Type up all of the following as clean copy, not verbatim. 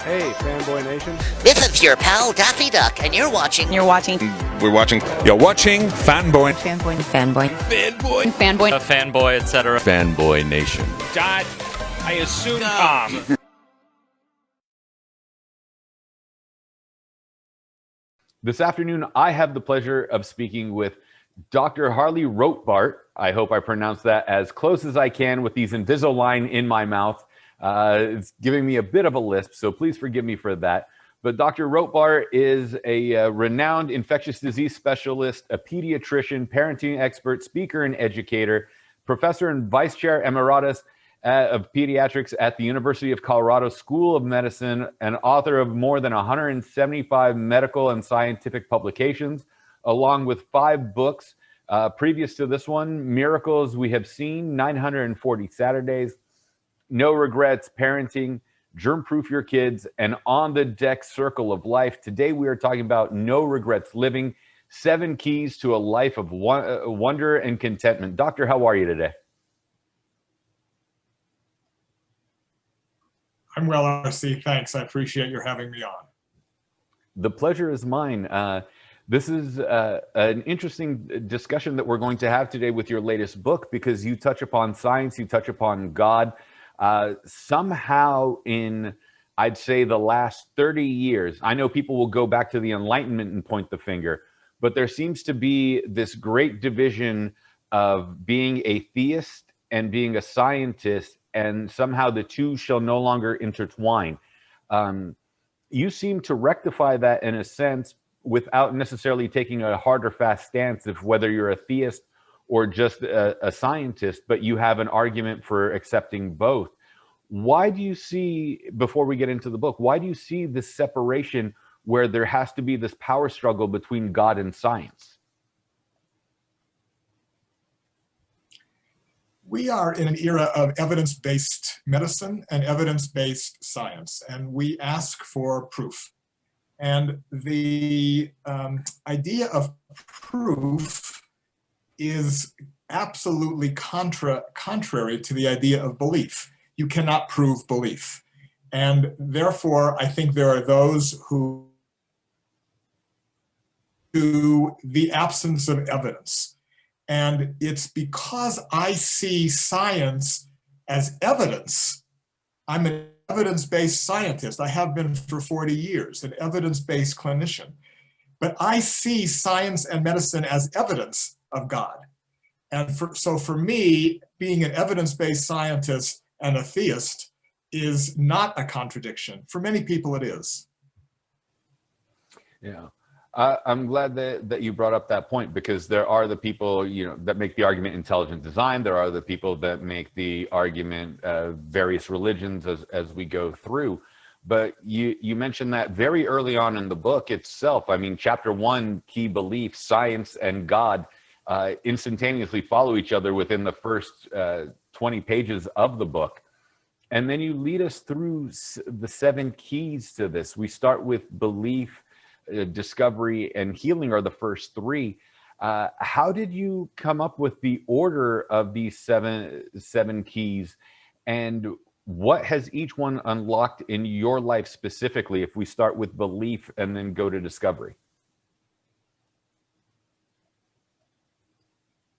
Hey, Fanboy Nation. This is your pal Daffy Duck, and you're watching. We're watching You're watching Fanboy. Fanboy, fanboy, etc. Fanboy Nation. Dot, I assume Tom. This afternoon, I have the pleasure of speaking with Dr. Harley Rotbart. I hope I pronounced that as close as I can with these Invisalign in my mouth. It's giving me a bit of a lisp, so please forgive me for that. But Dr. Rotbart is a renowned infectious disease specialist, a pediatrician, parenting expert, speaker, and educator, professor and vice chair emeritus of pediatrics at the University of Colorado School of Medicine, and author of more than 175 medical and scientific publications, along with 5 books. Previous to this one, Miracles We Have Seen, 940 Saturdays, No Regrets Parenting, Germ Proof Your Kids, and On the Deck Circle of Life. Today we are talking about No Regrets Living, 7 Keys to a Life of Wonder and Contentment. Doctor, how are you today? I'm well, RC. Thanks. I appreciate your having me on. The pleasure is mine. This is an interesting discussion that we're going to have today with your latest book, because you touch upon science, you touch upon God. Somehow in, I'd say, the last 30 years, I know people will go back to the Enlightenment and point the finger, but there seems to be this great division of being a theist and being a scientist, and somehow the two shall no longer intertwine. You seem to rectify that in a sense without necessarily taking a hard or fast stance of whether you're a theist or just a scientist, but you have an argument for accepting both. Why do you see, before we get into the book, why do you see this separation where there has to be this power struggle between God and science? We are in an era of evidence-based medicine and evidence-based science, and we ask for proof. And the idea of proof is absolutely contrary to the idea of belief. You cannot prove belief. And therefore, I think there are those who do the absence of evidence. And it's because I see science as evidence. I'm an evidence-based scientist. I have been for 40 years, an evidence-based clinician. But I see science and medicine as evidence of God. And so for me, being an evidence-based scientist and a theist is not a contradiction. For many people, it is. Yeah. I'm glad that you brought up that point, because there are the people, that make the argument intelligent design. There are the people that make the argument various religions as we go through. But you mentioned that very early on in the book itself. I mean, chapter 1, key beliefs, science and God, instantaneously follow each other within the first 20 pages of the book. And then you lead us through the 7 keys to this. We start with belief, discovery, and healing are the first 3. How did you come up with the order of these seven keys, and what has each one unlocked in your life specifically, if we start with belief and then go to discovery?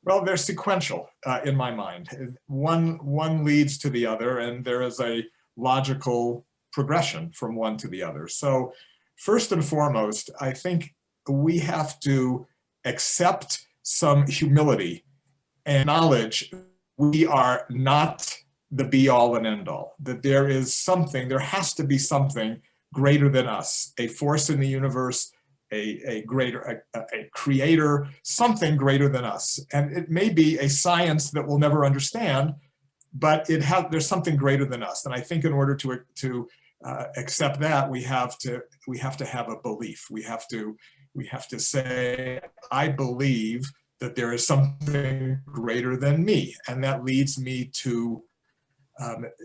Well, they're sequential in my mind. One leads to the other, and there is a logical progression from one to the other. So first and foremost, I think we have to accept some humility and acknowledge we are not the be-all and end-all, that there has to be something greater than us, a force in the universe, a creator, something greater than us. And it may be a science that we'll never understand, but there's something greater than us. And I think in order to accept that, we have to have a belief. We have to say, I believe that there is something greater than me, and that leads me to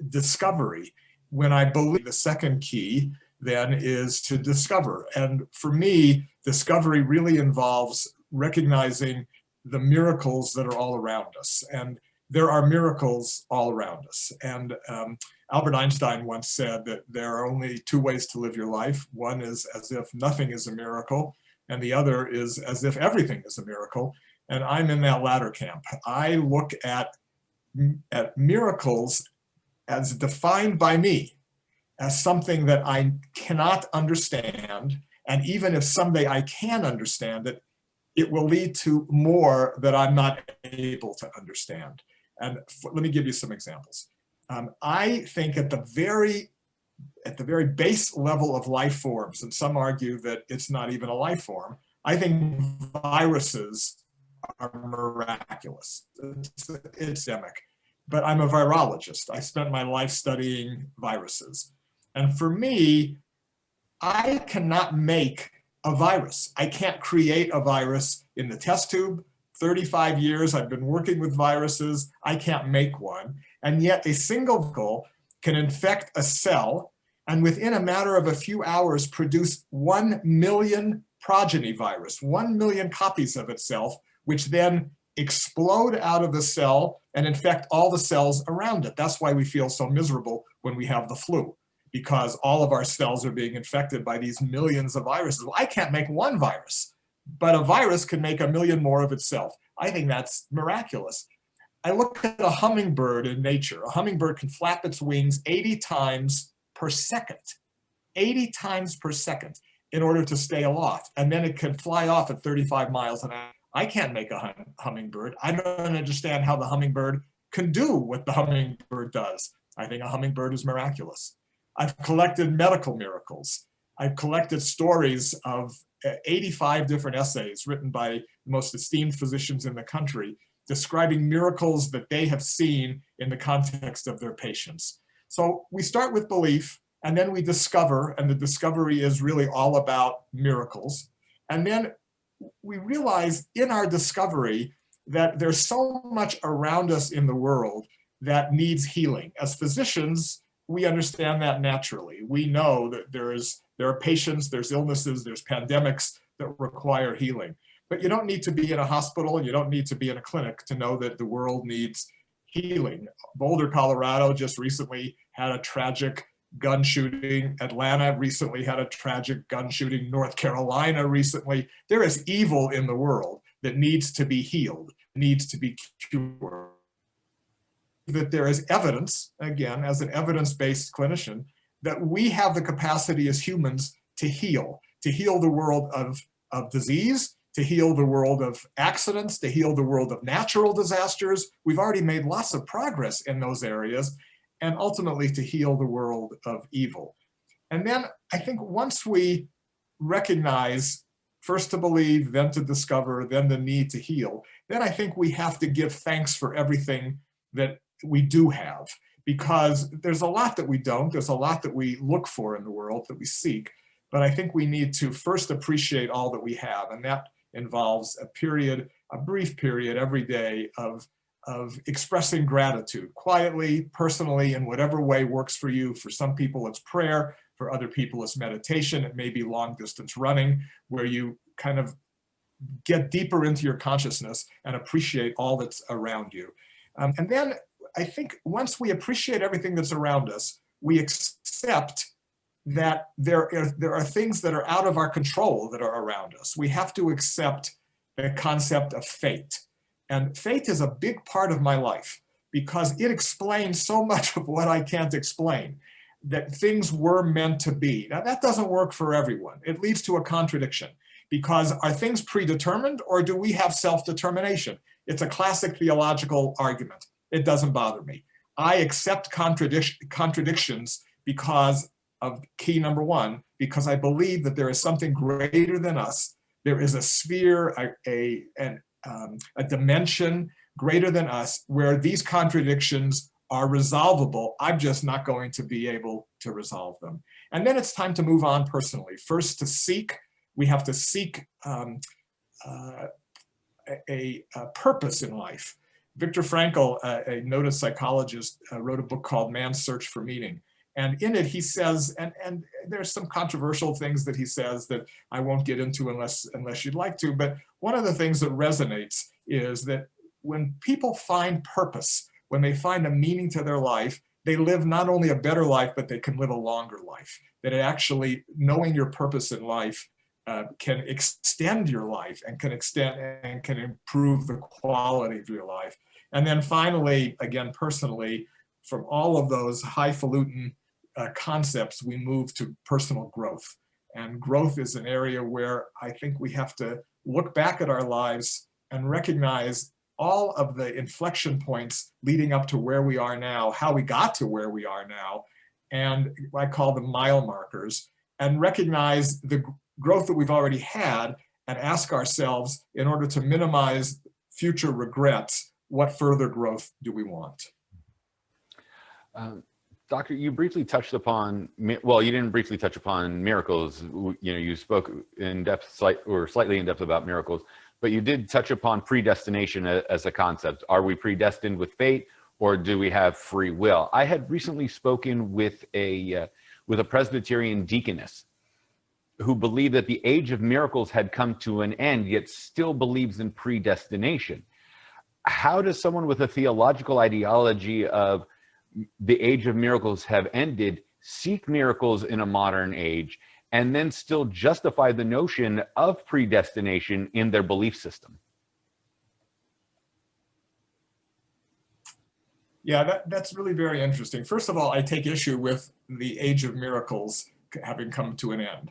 discovery. When I believe, the second key then is to discover. And for me, discovery really involves recognizing the miracles that are all around us. And there are miracles all around us. And Albert Einstein once said that there are only two ways to live your life. One is as if nothing is a miracle, and the other is as if everything is a miracle. And I'm in that latter camp. I look at miracles as defined by me as something that I cannot understand. And even if someday I can understand it, it will lead to more that I'm not able to understand. And let me give you some examples. I think at the very base level of life forms, and some argue that it's not even a life form, I think viruses are miraculous. It's endemic. But I'm a virologist. I spent my life studying viruses. And for me, I cannot make a virus. I can't create a virus in the test tube. 35 years I've been working with viruses. I can't make one. And yet a single vehicle can infect a cell and within a matter of a few hours produce 1 million progeny virus, 1 million copies of itself, which then explode out of the cell and infect all the cells around it. That's why we feel so miserable when we have the flu, because all of our cells are being infected by these millions of viruses. Well, I can't make one virus, but a virus can make 1 million more of itself. I think that's miraculous. I look at a hummingbird in nature. A hummingbird can flap its wings 80 times per second, 80 times per second in order to stay aloft. And then it can fly off at 35 miles an hour. I can't make a hummingbird. I don't understand how the hummingbird can do what the hummingbird does. I think a hummingbird is miraculous. I've collected medical miracles. I've collected stories of 85 different essays written by the most esteemed physicians in the country describing miracles that they have seen in the context of their patients. So we start with belief, and then we discover, and the discovery is really all about miracles. And then we realize in our discovery that there's so much around us in the world that needs healing. As physicians, we understand that naturally. We know that there are patients, there's illnesses, there's pandemics that require healing. But you don't need to be in a hospital, and you don't need to be in a clinic to know that the world needs healing. Boulder, Colorado just recently had a tragic gun shooting. Atlanta recently had a tragic gun shooting. North Carolina recently. There is evil in the world that needs to be healed, needs to be cured. That there is evidence, again, as an evidence-based clinician, that we have the capacity as humans to heal the world of disease, to heal the world of accidents, to heal the world of natural disasters. We've already made lots of progress in those areas, and ultimately to heal the world of evil. And then I think once we recognize, first to believe, then to discover, then the need to heal, then I think we have to give thanks for everything that we do have, because there's a lot that we don't, there's a lot that we look for in the world, that we seek, but I think we need to first appreciate all that we have, and that involves a brief period every day of expressing gratitude, quietly, personally, in whatever way works for you. For some people it's prayer, for other people it's meditation, it may be long distance running, where you kind of get deeper into your consciousness and appreciate all that's around you. And then I think once we appreciate everything that's around us, we accept that there are things that are out of our control that are around us. We have to accept the concept of fate. And fate is a big part of my life because it explains so much of what I can't explain, that things were meant to be. Now that doesn't work for everyone. It leads to a contradiction, because are things predetermined or do we have self-determination? It's a classic theological argument. It doesn't bother me. I accept contradictions because of key number one, because I believe that there is something greater than us. There is a sphere, a dimension greater than us where these contradictions are resolvable. I'm just not going to be able to resolve them. And then it's time to move on personally. First, to seek. We have to seek a purpose in life. Viktor Frankl, a noted psychologist, wrote a book called Man's Search for Meaning. And in it, he says, and there's some controversial things that he says that I won't get into unless you'd like to, but one of the things that resonates is that when people find purpose, when they find a meaning to their life, they live not only a better life, but they can live a longer life. That it actually, knowing your purpose in life can extend your life and can improve the quality of your life. And then finally, again, personally, from all of those highfalutin concepts, we move to personal growth. And growth is an area where I think we have to look back at our lives and recognize all of the inflection points leading up to where we are now, how we got to where we are now, and I call them mile markers, and recognize the growth that we've already had and ask ourselves, in order to minimize future regrets, what further growth do we want? Doctor, you briefly touched upon, well, you didn't briefly touch upon miracles. You spoke in depth, slightly in depth about miracles, but you did touch upon predestination as a concept. Are we predestined with fate, or do we have free will? I had recently spoken with a Presbyterian deaconess who believed that the age of miracles had come to an end, yet still believes in predestination. How does someone with a theological ideology of the age of miracles have ended seek miracles in a modern age and then still justify the notion of predestination in their belief system? Yeah, that's really very interesting. First of all, I take issue with the age of miracles having come to an end.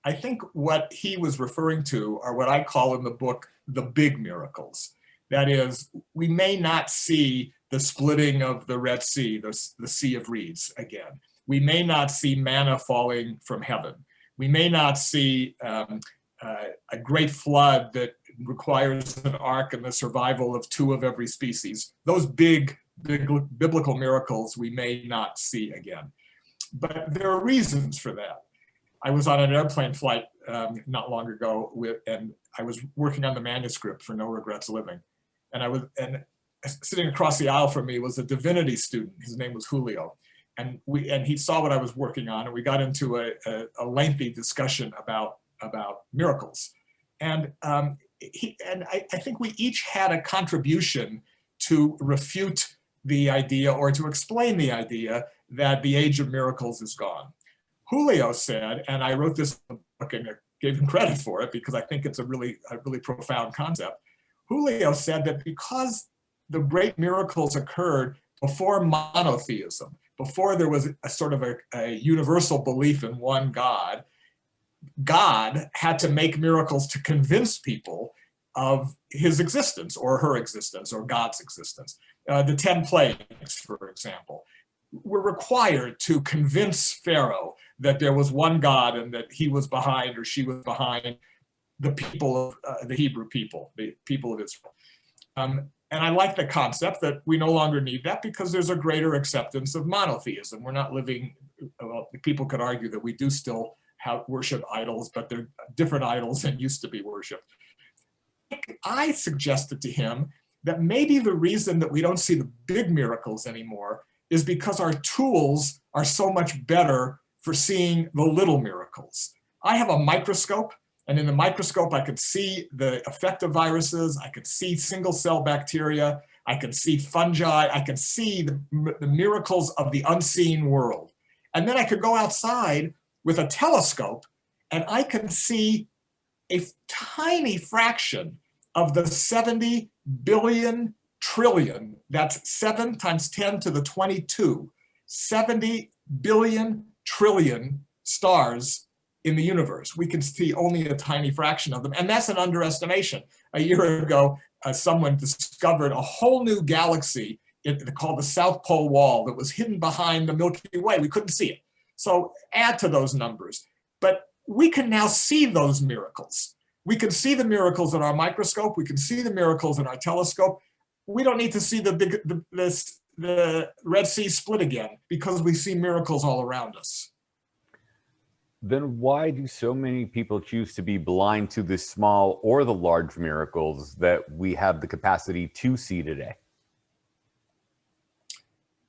I think what he was referring to are what I call in the book the big miracles. That is, we may not see the splitting of the Red Sea, the Sea of Reeds again. We may not see manna falling from heaven. We may not see a great flood that requires an ark and the survival of 2 of every species. Those big biblical miracles we may not see again. But there are reasons for that. I was on an airplane flight not long ago and I was working on the manuscript for No Regrets Living. And sitting across the aisle from me was a divinity student. His name was Julio. And he saw what I was working on, and we got into a lengthy discussion about miracles. And I think we each had a contribution to refute the idea or to explain the idea that the age of miracles is gone. Julio said, and I wrote this book and gave him credit for it because I think it's a really profound concept. Julio said that because the great miracles occurred before monotheism, before there was a sort of a universal belief in one God, God had to make miracles to convince people of his existence or her existence or God's existence. The 10 plagues, for example, were required to convince Pharaoh that there was one God and that he was behind or she was behind the people of the Hebrew people, the people of Israel. And I like the concept that we no longer need that because there's a greater acceptance of monotheism. We're not living, well, people could argue that we do still worship idols, but they're different idols than used to be worshipped. I suggested to him that maybe the reason that we don't see the big miracles anymore is because our tools are so much better for seeing the little miracles. I have a microscope, and in the microscope I could see the effect of viruses, I could see single cell bacteria, I could see fungi, I could see the miracles of the unseen world. And then I could go outside with a telescope and I could see a tiny fraction of the 70 billion trillion, that's 7 times 10 to the 22, 70 billion trillion stars in the universe. We can see only a tiny fraction of them, and that's an underestimation. A year ago, someone discovered a whole new galaxy called the South Pole Wall that was hidden behind the Milky Way. We couldn't see it. So add to those numbers. But we can now see those miracles. We can see the miracles in our microscope. We can see the miracles in our telescope. We don't need to see the Red Sea split again because we see miracles all around us. Then why do so many people choose to be blind to the small or the large miracles that we have the capacity to see today?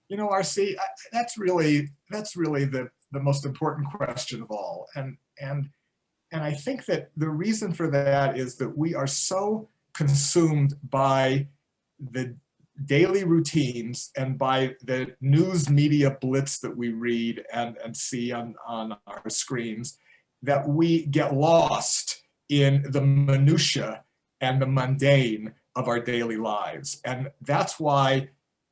You know, RC, that's really the most important question of all. And I think that the reason for that is that we are so consumed by the daily routines and by the news media blitz that we read and see on our screens, that we get lost in the minutia and the mundane of our daily lives. And that's why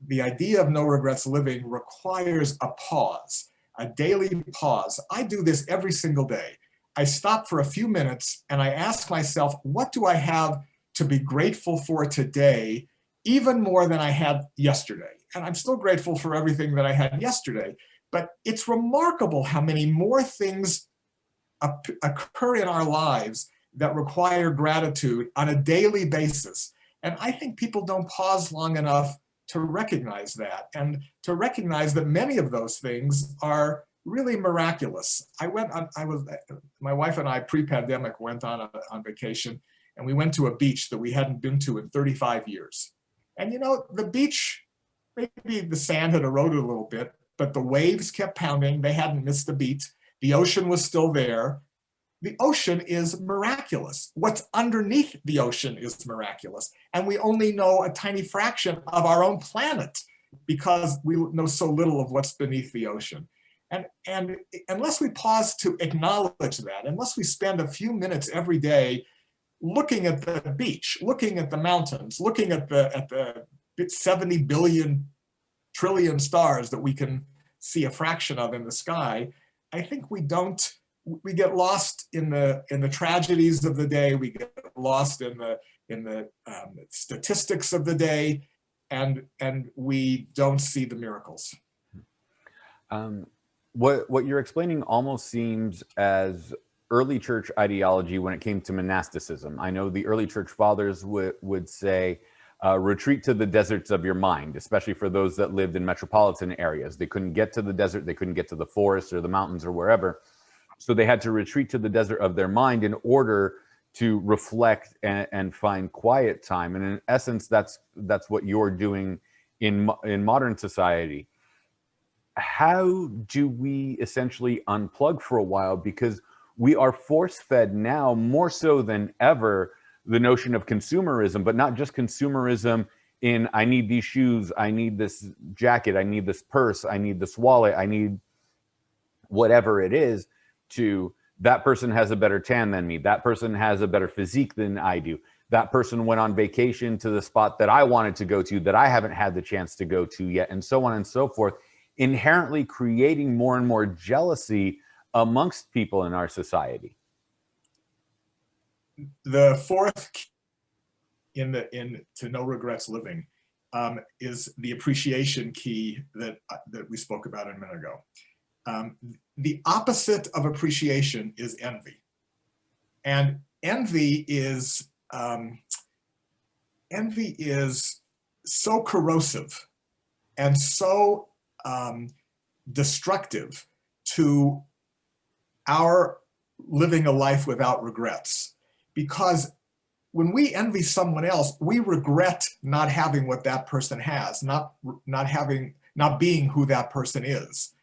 the idea of no regrets living requires a pause, a daily pause. I do this every single day. I stop for a few minutes and I ask myself, what do I have to be grateful for today, even more than I had yesterday? And I'm still grateful for everything that I had yesterday, but it's remarkable how many more things occur in our lives that require gratitude on a daily basis. And I think people don't pause long enough to recognize that, and to recognize that many of those things are really miraculous. My wife and I pre-pandemic went on vacation, and we went to a beach that we hadn't been to in 35 years. And you know, the beach, maybe the sand had eroded a little bit, but the waves kept pounding. They hadn't missed a beat. The ocean was still there. The ocean is miraculous. What's underneath the ocean is miraculous. And we only know a tiny fraction of our own planet because we know so little of what's beneath the ocean. And unless we pause to acknowledge that, unless we spend a few minutes every day looking at the beach, looking at the mountains, looking at the 70 billion trillion stars that we can see a fraction of in the sky, I think we get lost in the tragedies of the day. We get lost in the statistics of the day, and we don't see the miracles. What you're explaining almost seems as early church ideology when it came to monasticism. I know the early church fathers would say, retreat to the deserts of your mind, especially for those that lived in metropolitan areas. They couldn't get to the desert, they couldn't get to the forest or the mountains or wherever. So they had to retreat to the desert of their mind in order to reflect and find quiet time. And in essence, that's what you're doing in modern society. How do we essentially unplug for a while? Because we are force-fed now more so than ever the notion of consumerism, but not just consumerism in I need these shoes, I need this jacket, I need this purse, I need this wallet, I need whatever it is, to that person has a better tan than me, that person has a better physique than I do, that person went on vacation to the spot that I wanted to go to that I haven't had the chance to go to yet, and so on and so forth, inherently creating more and more jealousy amongst people in our society. The fourth key to no regrets living is the appreciation key that we spoke about a minute ago. The opposite of appreciation is envy, and envy is so corrosive and so destructive to our living a life without regrets. Because when we envy someone else, we regret not having what that person has, not being who that person is.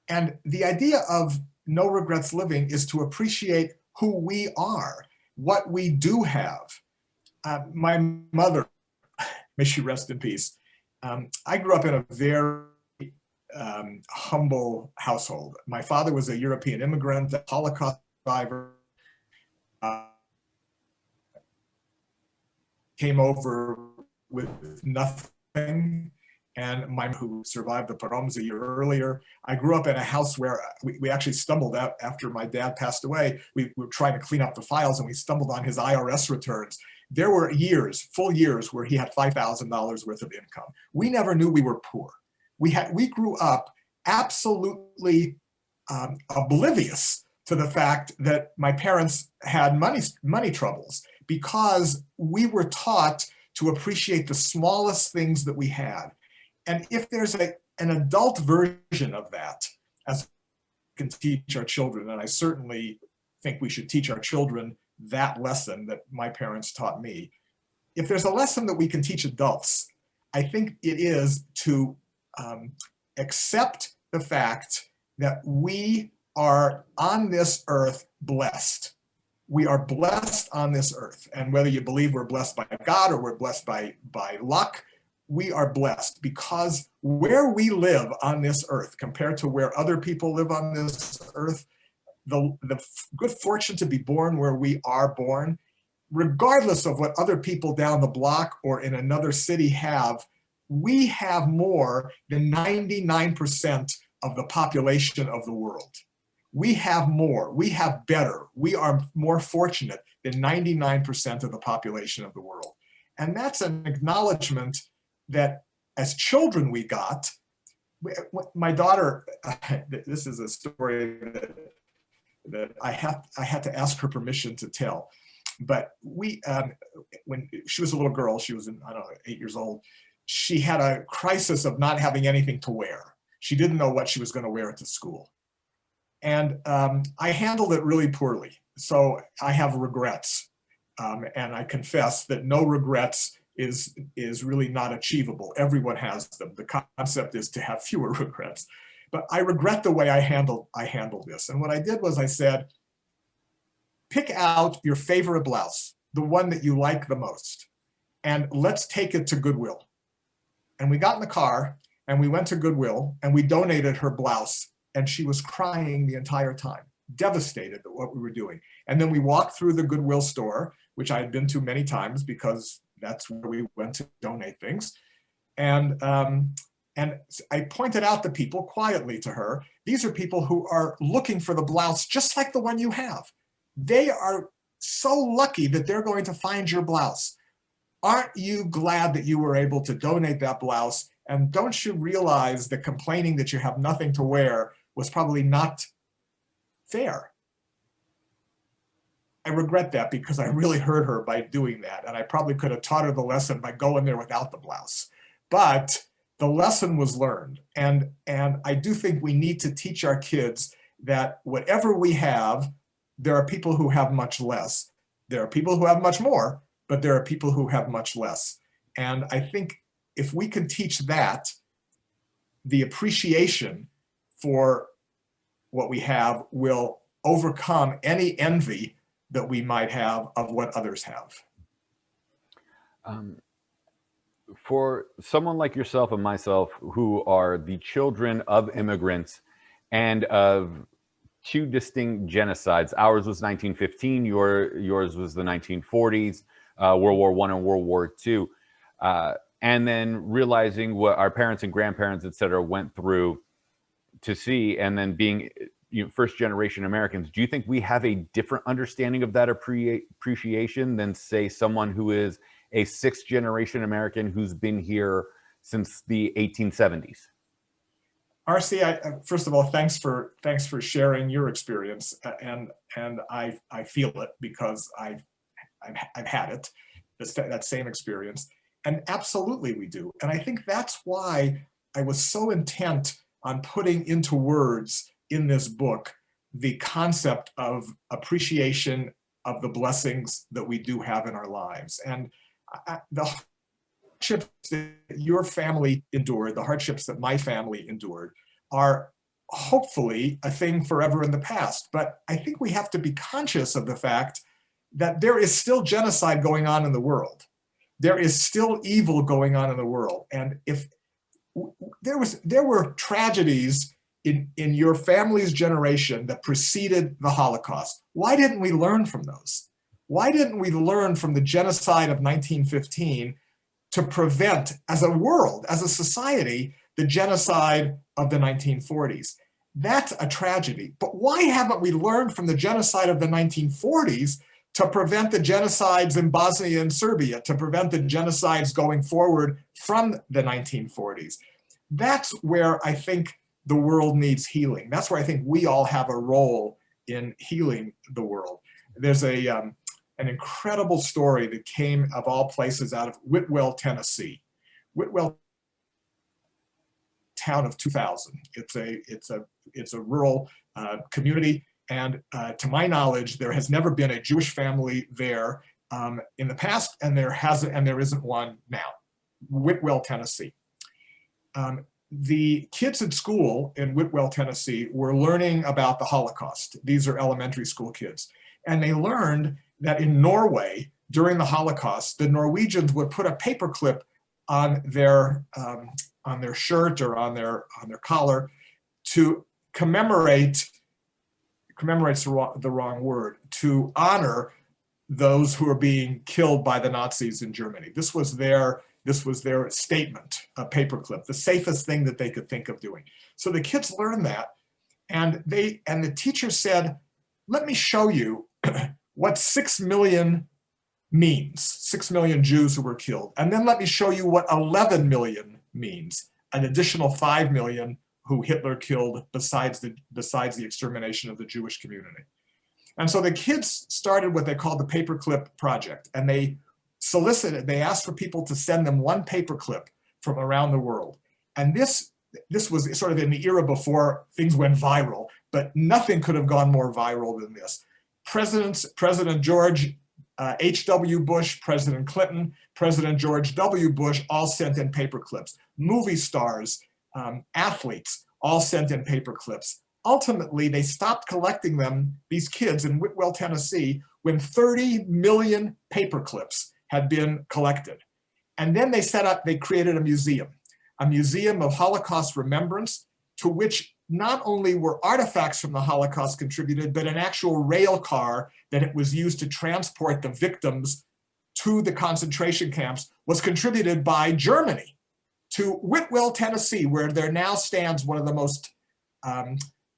And the idea of no regrets living is to appreciate who we are, what we do have. My mother, may she rest in peace, I grew up in a very humble household. My father was a European immigrant, a Holocaust survivor, came over with nothing, and my mom, who survived the pogroms a year earlier. I grew up in a house where we actually stumbled out after my dad passed away. We were trying to clean up the files, and we stumbled on his IRS returns. There were full years, where he had $5,000 worth of income. We never knew we were poor. We grew up absolutely oblivious to the fact that my parents had money troubles, because we were taught to appreciate the smallest things that we had. And if there's an adult version of that, as we can teach our children, and I certainly think we should teach our children that lesson that my parents taught me. If there's a lesson that we can teach adults, I think it is to accept the fact that we are on this earth blessed. we are blessed on this earth. And whether you believe we're blessed by God or we're blessed by luck, we are blessed because where we live on this earth compared to where other people live on this earth, the good fortune to be born where we are born, regardless of what other people down the block or in another city have, we have more than 99% of the population of the world. We have more, we have better, we are more fortunate than 99% of the population of the world. And that's an acknowledgement that as children we got. My daughter, this is a story that I had to ask her permission to tell. But when she was a little girl, she was, I don't know, 8 years old, she had a crisis of not having anything to wear. She didn't know what she was going to wear to school. And I handled it really poorly. So I have regrets. And I confess that no regrets is really not achievable. Everyone has them. The concept is to have fewer regrets. But I regret the way I handled this. And what I did was I said, pick out your favorite blouse, the one that you like the most, and let's take it to Goodwill. And we got in the car and we went to Goodwill and we donated her blouse, and she was crying the entire time, devastated at what we were doing. And then we walked through the Goodwill store, which I had been to many times because that's where we went to donate things. And I pointed out the people quietly to her, these are people who are looking for the blouse just like the one you have. They are so lucky that they're going to find your blouse. Aren't you glad that you were able to donate that blouse? And don't you realize that complaining that you have nothing to wear was probably not fair? I regret that because I really hurt her by doing that. And I probably could have taught her the lesson by going there without the blouse. But the lesson was learned. And I do think we need to teach our kids that whatever we have, there are people who have much less. There are people who have much more, but there are people who have much less. And I think if we can teach that, the appreciation for what we have will overcome any envy that we might have of what others have. For someone like yourself and myself, who are the children of immigrants and of two distinct genocides, ours was 1915, yours was the 1940s, World War I and World War II, and then realizing what our parents and grandparents, et cetera, went through to see, and then being first generation Americans, do you think we have a different understanding of that appreciation than, say, someone who is a sixth generation American who's been here since the 1870s? RC, first of all, thanks for sharing your experience, and I feel it because I've had it, that same experience, and absolutely we do. And I think that's why I was so intent on putting into words in this book the concept of appreciation of the blessings that we do have in our lives. And the hardships that your family endured, the hardships that my family endured, are hopefully a thing forever in the past. But I think we have to be conscious of the fact that there is still genocide going on in the world. There is still evil going on in the world. And if there were tragedies in your family's generation that preceded the Holocaust, why didn't we learn from those? Why didn't we learn from the genocide of 1915 to prevent, as a world, as a society, the genocide of the 1940s? That's a tragedy. But why haven't we learned from the genocide of the 1940s to prevent the genocides in Bosnia and Serbia, to prevent the genocides going forward from the 1940s? That's where I think the world needs healing. That's where I think we all have a role in healing the world. There's an incredible story that came, of all places, out of Whitwell, Tennessee. Whitwell, town of 2,000. It's a rural community, and to my knowledge, there has never been a Jewish family there in the past, and there isn't one now. Whitwell, Tennessee. the kids at school in Whitwell, Tennessee were learning about the Holocaust. These are elementary school kids. And they learned that in Norway, during the Holocaust, the Norwegians would put a paperclip on their shirt or on their collar to commemorate's the wrong word, to honor those who are being killed by the Nazis in Germany. This was their statement, a paperclip, the safest thing that they could think of doing. So the kids learned that, and the teacher said, let me show you what 6 million means, 6 million Jews who were killed. And then let me show you what 11 million means, an additional 5 million who Hitler killed besides the extermination of the Jewish community. And so the kids started what they called the paperclip project, and they asked for people to send them one paperclip from around the world. And this was sort of in the era before things went viral, but nothing could have gone more viral than this. President George H.W. Bush, President Clinton, President George W. Bush all sent in paperclips. Movie stars, athletes all sent in paperclips. Ultimately, they stopped collecting them, these kids in Whitwell, Tennessee, when 30 million paperclips had been collected. And then they created a museum of Holocaust remembrance, to which not only were artifacts from the Holocaust contributed, but an actual rail car that it was used to transport the victims to the concentration camps was contributed by Germany to Whitwell, Tennessee, where there now stands one of the most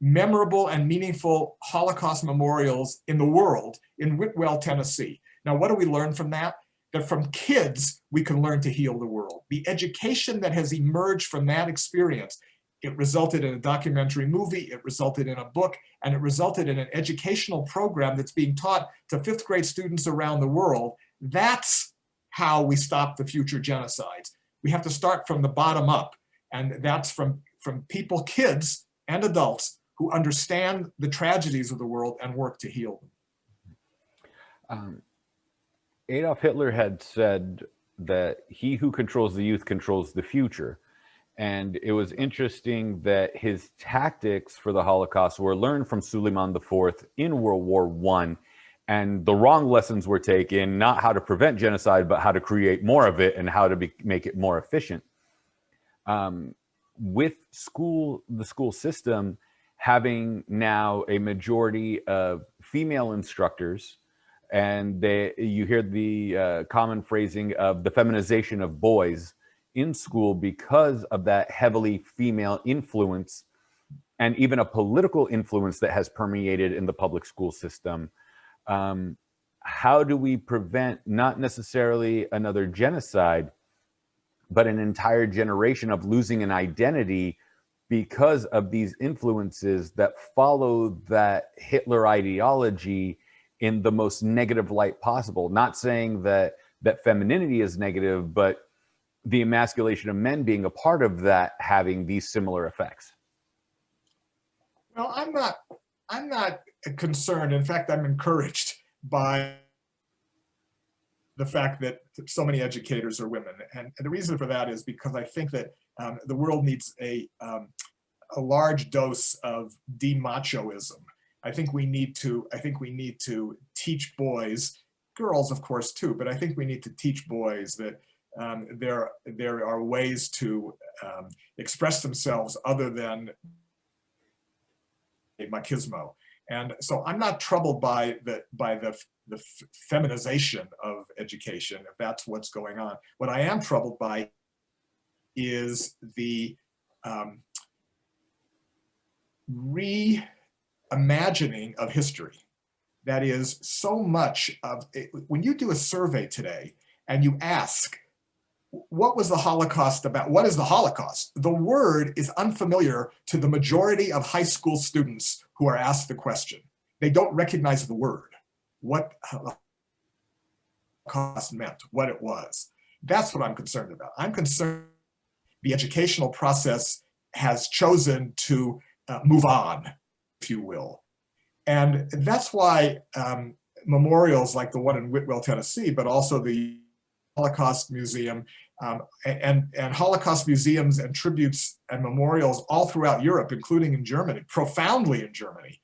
memorable and meaningful Holocaust memorials in the world in Whitwell, Tennessee. Now, what do we learn from that? That from kids, we can learn to heal the world. The education that has emerged from that experience, it resulted in a documentary movie, it resulted in a book, and it resulted in an educational program that's being taught to 5th grade students around the world. That's how we stop the future genocides. We have to start from the bottom up, and that's from people, kids and adults, who understand the tragedies of the world and work to heal them. Adolf Hitler had said that he who controls the youth controls the future. And it was interesting that his tactics for the Holocaust were learned from Suleiman IV in World War I. And the wrong lessons were taken, not how to prevent genocide, but how to create more of it and how to make it more efficient. With the school system having now a majority of female instructors, and you hear the common phrasing of the feminization of boys in school because of that heavily female influence and even a political influence that has permeated in the public school system. How do we prevent not necessarily another genocide, but an entire generation of losing an identity because of these influences that follow that Hitler ideology in the most negative light possible? Not saying that femininity is negative, but the emasculation of men being a part of that having these similar effects. Well, I'm not concerned. In fact, I'm encouraged by the fact that so many educators are women. And the reason for that is because I think that the world needs a large dose of demachoism. I think we need to teach boys, girls of course too, but I think we need to teach boys that there are ways to express themselves other than machismo. And so I'm not troubled by the feminization of education, if that's what's going on. What I am troubled by is the reimagining of history. That is, so much of it, when you do a survey today and you ask, what was the Holocaust about? What is the Holocaust? The word is unfamiliar to the majority of high school students who are asked the question. They don't recognize the word, what Holocaust meant, what it was. That's what I'm concerned about. I'm concerned the educational process has chosen to move on, if you will. And that's why memorials like the one in Whitwell, Tennessee, but also the Holocaust Museum And Holocaust museums and tributes and memorials all throughout Europe, including in Germany, profoundly in Germany,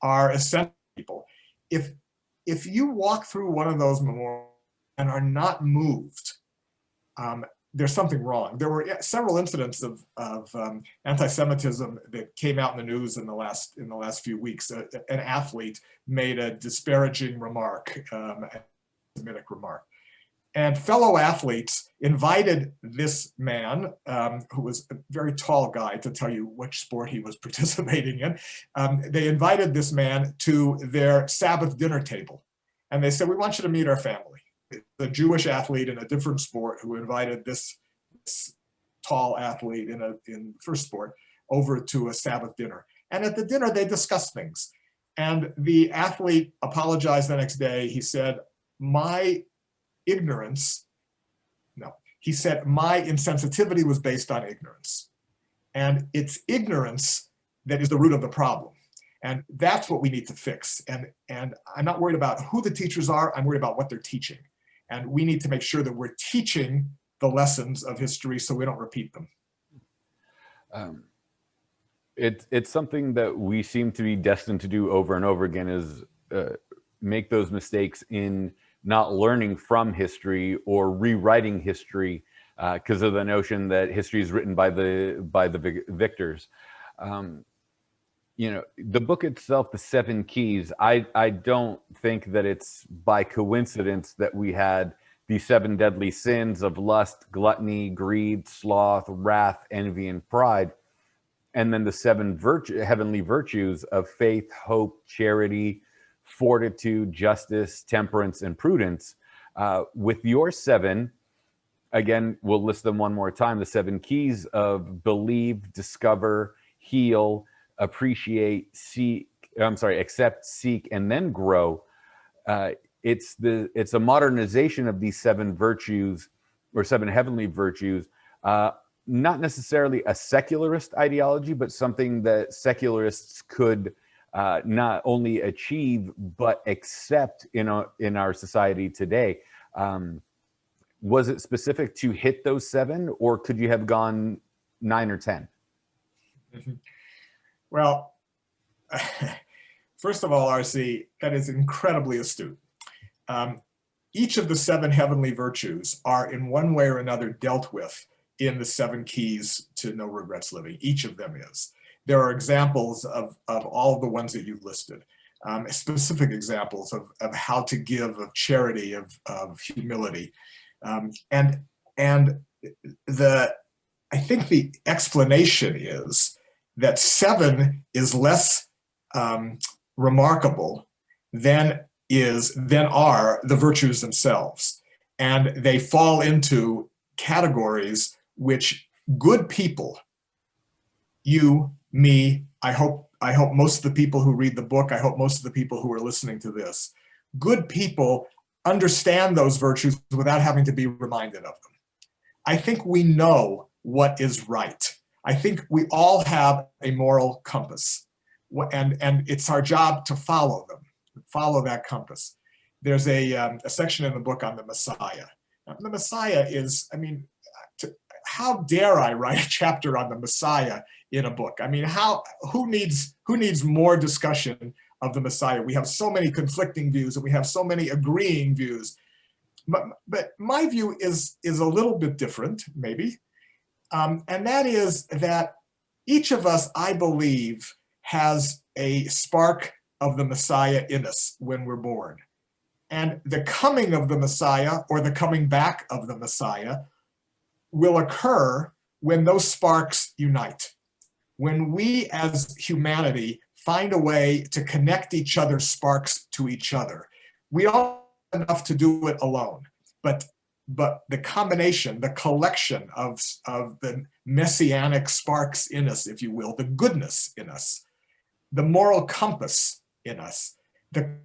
are essential people. If you walk through one of those memorials and are not moved, there's something wrong. There were several incidents of anti-Semitism that came out in the news in the last few weeks. An athlete made a disparaging remark, anti-Semitic remark. And fellow athletes invited this man, who was a very tall guy, to tell you which sport he was participating in. They invited this man to their Sabbath dinner table. And they said, we want you to meet our family. The Jewish athlete in a different sport who invited this tall athlete in the first sport over to a Sabbath dinner. And at the dinner, they discussed things. And the athlete apologized the next day. He said, my insensitivity was based on ignorance. And it's ignorance that is the root of the problem. And that's what we need to fix. And I'm not worried about who the teachers are, I'm worried about what they're teaching. And we need to make sure that we're teaching the lessons of history so we don't repeat them. It's something that we seem to be destined to do over and over again, is make those mistakes in not learning from history or rewriting history because of the notion that history is written by the victors. You know, the book itself, The 7 Keys, I don't think that it's by coincidence that we had the 7 deadly sins of lust, gluttony, greed, sloth, wrath, envy, and pride, and then the 7 heavenly virtues of faith, hope, charity, fortitude, justice, temperance, and prudence. With your 7, again, we'll list them one more time, the 7 keys of believe, discover, heal, appreciate, accept, seek, and then grow. It's a modernization of these 7 virtues, or 7 heavenly virtues, not necessarily a secularist ideology, but something that secularists could not only achieve but accept in our society today. Was it specific to hit those 7, or could you have gone 9 or 10? Mm-hmm. Well, first of all, RC, that is incredibly astute. Each of the 7 heavenly virtues are in one way or another dealt with in the 7 keys to no regrets living. Each of them is. There are examples of all the ones that you've listed, specific examples of how to give, of charity, of humility. I think the explanation is that 7 is less remarkable than are the virtues themselves. And they fall into categories which good people, you, me, I hope most of the people who read the book, I hope most of the people who are listening to this, good people understand those virtues without having to be reminded of them. I think we know what is right. I think we all have a moral compass, and it's our job to follow them, follow that compass. There's a section in the book on the Messiah. Now, the Messiah is, I mean, how dare I write a chapter on the Messiah in a book? I mean, who needs more discussion of the Messiah? We have so many conflicting views and we have so many agreeing views. But my view is a little bit different, maybe. And that is that each of us, I believe, has a spark of the Messiah in us when we're born. And the coming of the Messiah, or the coming back of the Messiah, will occur when those sparks unite. When we as humanity find a way to connect each other's sparks to each other. We don't have enough to do it alone, but the combination, the collection of the messianic sparks in us, if you will, the goodness in us, the moral compass in us, the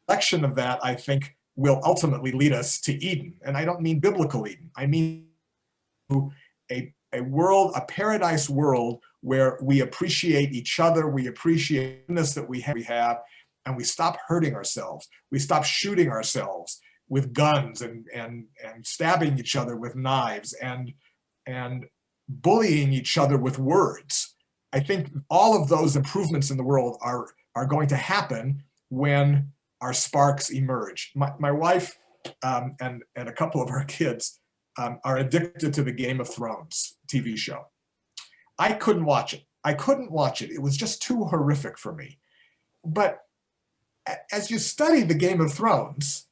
collection of that, I think, will ultimately lead us to Eden. And I don't mean biblical Eden. I mean a world, a paradise world where we appreciate each other, we appreciate the goodness that we have, and we stop hurting ourselves. We stop shooting ourselves. with guns and stabbing each other with knives and bullying each other with words. I think all of those improvements in the world are going to happen when our sparks emerge. My wife and a couple of our kids are addicted to the Game of Thrones TV show. I couldn't watch it. It was just too horrific for me. But as you study the Game of Thrones,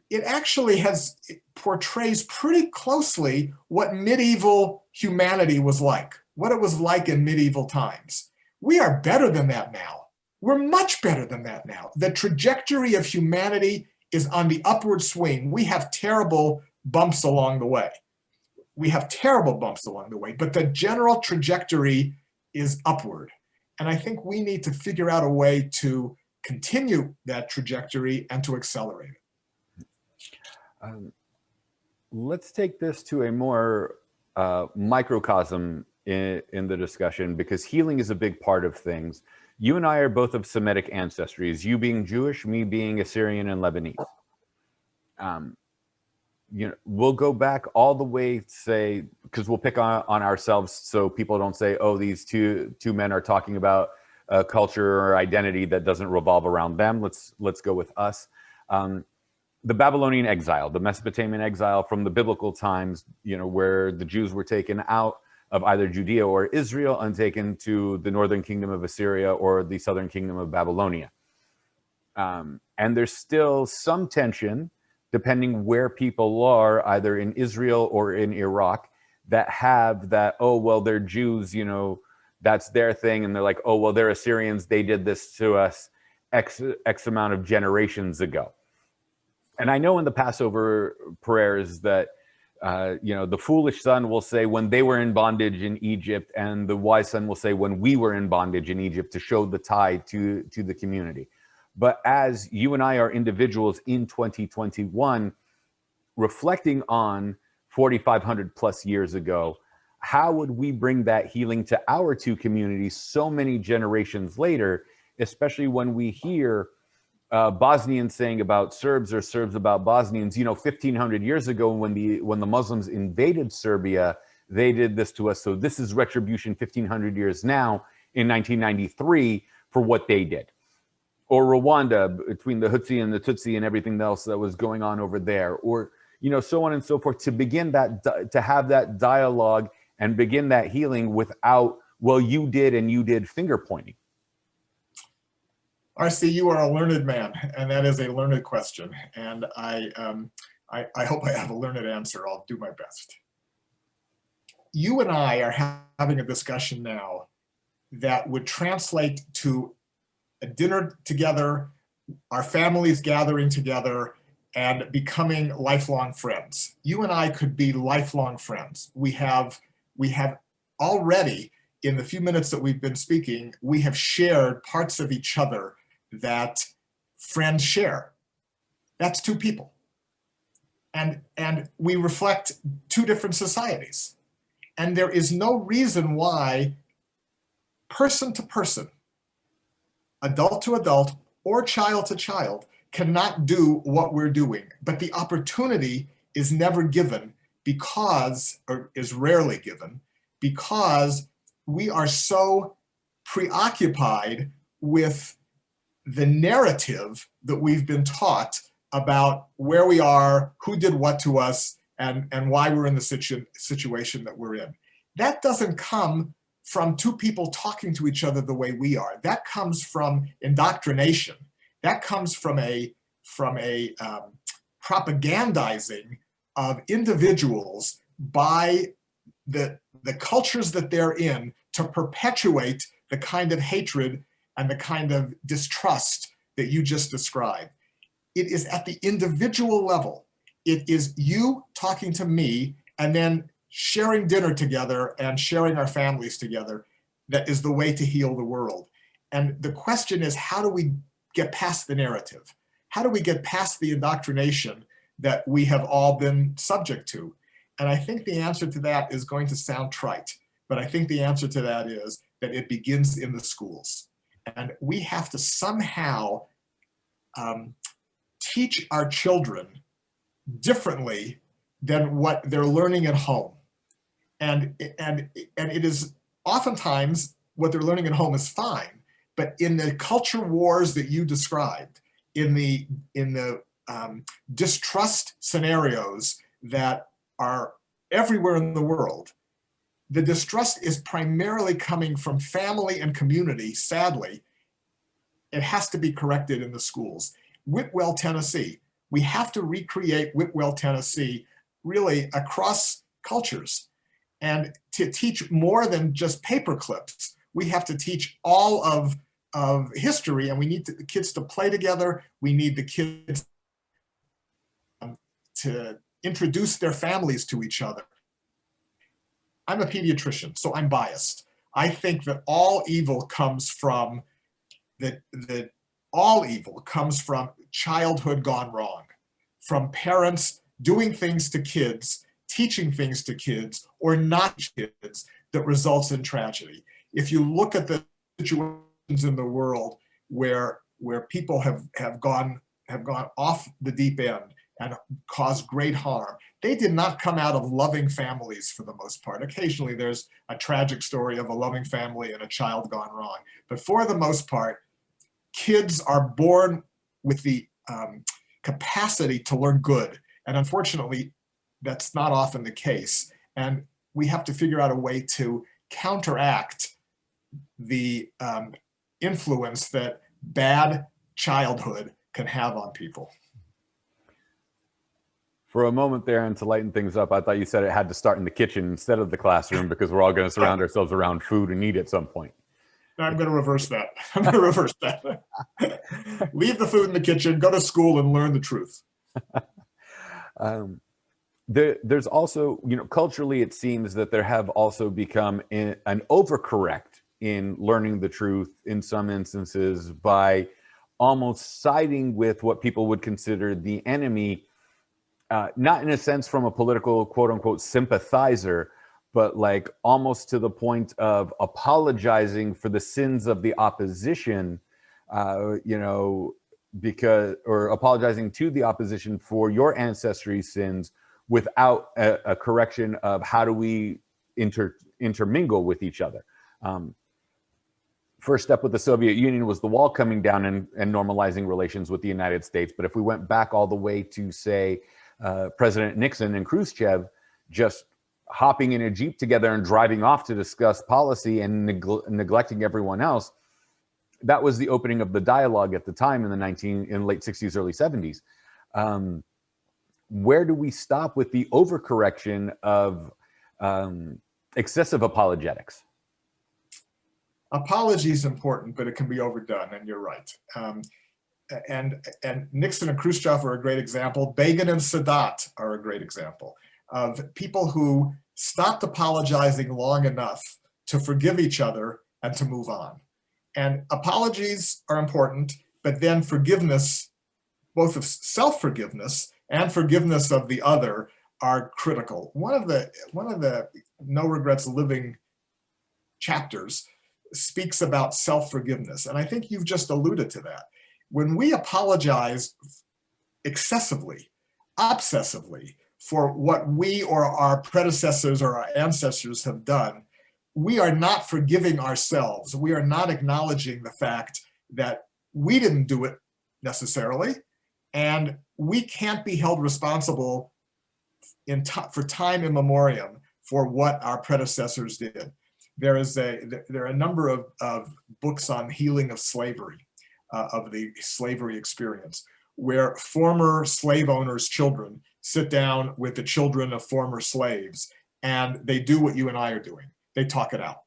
it actually it portrays pretty closely what medieval humanity was like, what it was like in medieval times. We are better than that now. We're much better than that now. The trajectory of humanity is on the upward swing. We have terrible bumps along the way. But the general trajectory is upward. And I think we need to figure out a way to continue that trajectory and to accelerate it. Let's take this to a more microcosm in the discussion, because healing is a big part of things. You and I are both of Semitic ancestries, you being Jewish, me being Assyrian and Lebanese. We'll go back all the way, say, because we'll pick on ourselves so people don't say, oh, these two men are talking about a culture or identity that doesn't revolve around them. Let's go with us. The Babylonian exile, the Mesopotamian exile from the biblical times, where the Jews were taken out of either Judea or Israel and taken to the northern kingdom of Assyria or the southern kingdom of Babylonia. And there's still some tension, depending where people are, either in Israel or in Iraq, that have that, oh, well, they're Jews, that's their thing. And they're like, oh, well, they're Assyrians. They did this to us X amount of generations ago. And I know in the Passover prayers that, the foolish son will say when they were in bondage in Egypt, and the wise son will say when we were in bondage in Egypt, to show the tie to the community. But as you and I are individuals in 2021, reflecting on 4,500 plus years ago, how would we bring that healing to our two communities so many generations later, especially when we hear Bosnians saying about Serbs or Serbs about Bosnians? 1,500 years ago when the Muslims invaded Serbia, they did this to us. So this is retribution 1,500 years now in 1993 for what they did. Or Rwanda, between the Hutsi and the Tutsi and everything else that was going on over there, or so on and so forth, to begin that, to have that dialogue and begin that healing without, well, you did finger pointing. RC, you are a learned man, and that is a learned question. And I hope I have a learned answer. I'll do my best. You and I are having a discussion now that would translate to a dinner together, our families gathering together, and becoming lifelong friends. You and I could be lifelong friends. We have already, in the few minutes that we've been speaking, we have shared parts of each other that friends share. That's two people. And we reflect two different societies. And there is no reason why person to person, adult to adult, or child to child cannot do what we're doing. But the opportunity is never given because, or is rarely given, because we are so preoccupied with the narrative that we've been taught about where we are, who did what to us, and why we're in the situation that we're in. That doesn't come from two people talking to each other the way we are. That comes from indoctrination. That comes from a propagandizing of individuals by the cultures that they're in to perpetuate the kind of hatred and the kind of distrust that you just described. It is at the individual level. It is you talking to me and then sharing dinner together and sharing our families together that is the way to heal the world. And the question is, how do we get past the narrative? How do we get past the indoctrination that we have all been subject to? And I think the answer to that is going to sound trite, but I think the answer to that is that it begins in the schools. And we have to somehow teach our children differently than what they're learning at home. And it is oftentimes what they're learning at home is fine, but in the culture wars that you described, in the distrust scenarios that are everywhere in the world, the distrust is primarily coming from family and community. Sadly, it has to be corrected in the schools. Whitwell, Tennessee, we have to recreate Whitwell, Tennessee, really across cultures. And to teach more than just paper clips, we have to teach all of history, and we need the kids to play together. We need the kids to introduce their families to each other. I'm a pediatrician, so I'm biased. I think that all evil comes from childhood gone wrong, from parents doing things to kids, teaching things to kids, or not kids, that results in tragedy. If you look at the situations in the world where people have gone off the deep end and caused great harm, they did not come out of loving families for the most part. Occasionally there's a tragic story of a loving family and a child gone wrong. But for the most part, kids are born with the capacity to learn good. And unfortunately, that's not often the case. And we have to figure out a way to counteract the influence that bad childhood can have on people. For a moment there, and to lighten things up, I thought you said it had to start in the kitchen instead of the classroom, because we're all going to surround ourselves around food and eat at some point. I'm going to reverse that. I'm going to reverse that. Leave the food in the kitchen, go to school and learn the truth. There's also, culturally, it seems that there have also become an overcorrect in learning the truth in some instances by almost siding with what people would consider the enemy, not in a sense from a political quote unquote sympathizer, but like almost to the point of apologizing for the sins of the opposition, or apologizing to the opposition for your ancestry's sins without a correction of how do we intermingle with each other. First step with the Soviet Union was the wall coming down and normalizing relations with the United States. But if we went back all the way to, say, President Nixon and Khrushchev just hopping in a Jeep together and driving off to discuss policy and neglecting everyone else, that was the opening of the dialogue at the time in the late 60s, early 70s. Where do we stop with the overcorrection of excessive apologetics? Apology is important, but it can be overdone, and you're right. And Nixon and Khrushchev are a great example. Begin and Sadat are a great example of people who stopped apologizing long enough to forgive each other and to move on. And apologies are important, but then forgiveness, both of self-forgiveness and forgiveness of the other, are critical. One of the No Regrets Living chapters speaks about self-forgiveness, and I think you've just alluded to that. When we apologize excessively, obsessively, for what we or our predecessors or our ancestors have done, we are not forgiving ourselves. We are not acknowledging the fact that we didn't do it necessarily, and we can't be held responsible for time immemorial for what our predecessors did. There are a number of books on healing of slavery, of the slavery experience, where former slave owners' children sit down with the children of former slaves, and they do what you and I are doing. They talk it out.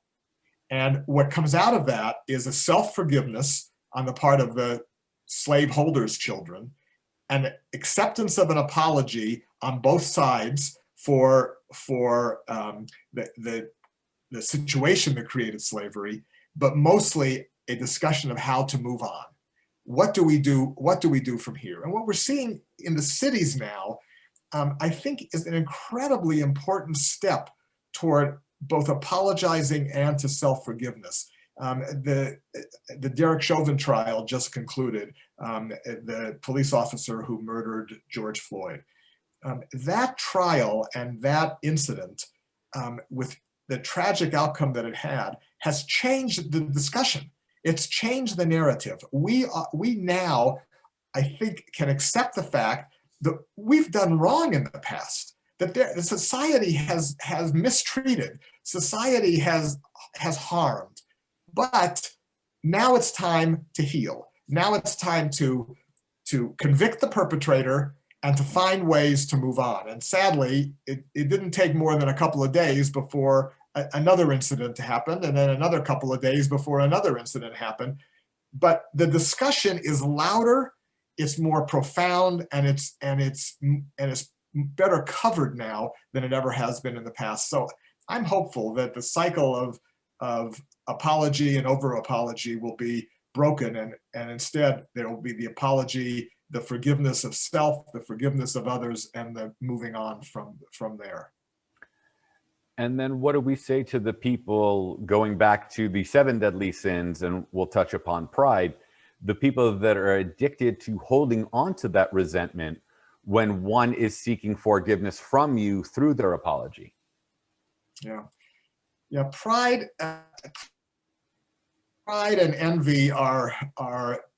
And what comes out of that is a self-forgiveness on the part of the slaveholders' children, and acceptance of an apology on both sides for the situation that created slavery, but mostly a discussion of how to move on. What do we do? What do we do from here? And what we're seeing in the cities now, I think, is an incredibly important step toward both apologizing and to self-forgiveness. The Derek Chauvin trial just concluded, the police officer who murdered George Floyd. That trial and that incident, with the tragic outcome that it had, has changed the discussion. It's changed the narrative. We now, I think, can accept the fact that we've done wrong in the past, that the society has mistreated, society has harmed, but now it's time to heal. Now it's time to convict the perpetrator and to find ways to move on. And sadly, it didn't take more than a couple of days before another incident happened, and then another couple of days before another incident happened. But the discussion is louder, it's more profound, and it's better covered now than it ever has been in the past. So I'm hopeful that the cycle of apology and over apology will be broken, and instead there will be the apology, the forgiveness of self, the forgiveness of others, and the moving on from there. And then what do we say to the people, going back to the 7 deadly sins, and we'll touch upon pride, the people that are addicted to holding on to that resentment when one is seeking forgiveness from you through their apology? Yeah, pride and envy are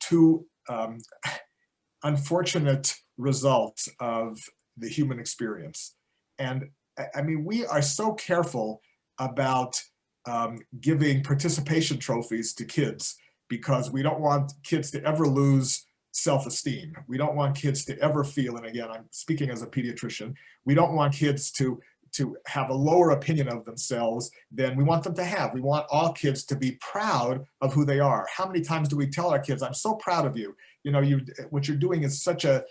two unfortunate results of the human experience. And I mean, we are so careful about giving participation trophies to kids because we don't want kids to ever lose self-esteem. We don't want kids to ever feel, and again, I'm speaking as a pediatrician, we don't want kids to have a lower opinion of themselves than we want them to have. We want all kids to be proud of who they are. How many times do we tell our kids, I'm so proud of you. You know, what you're doing is so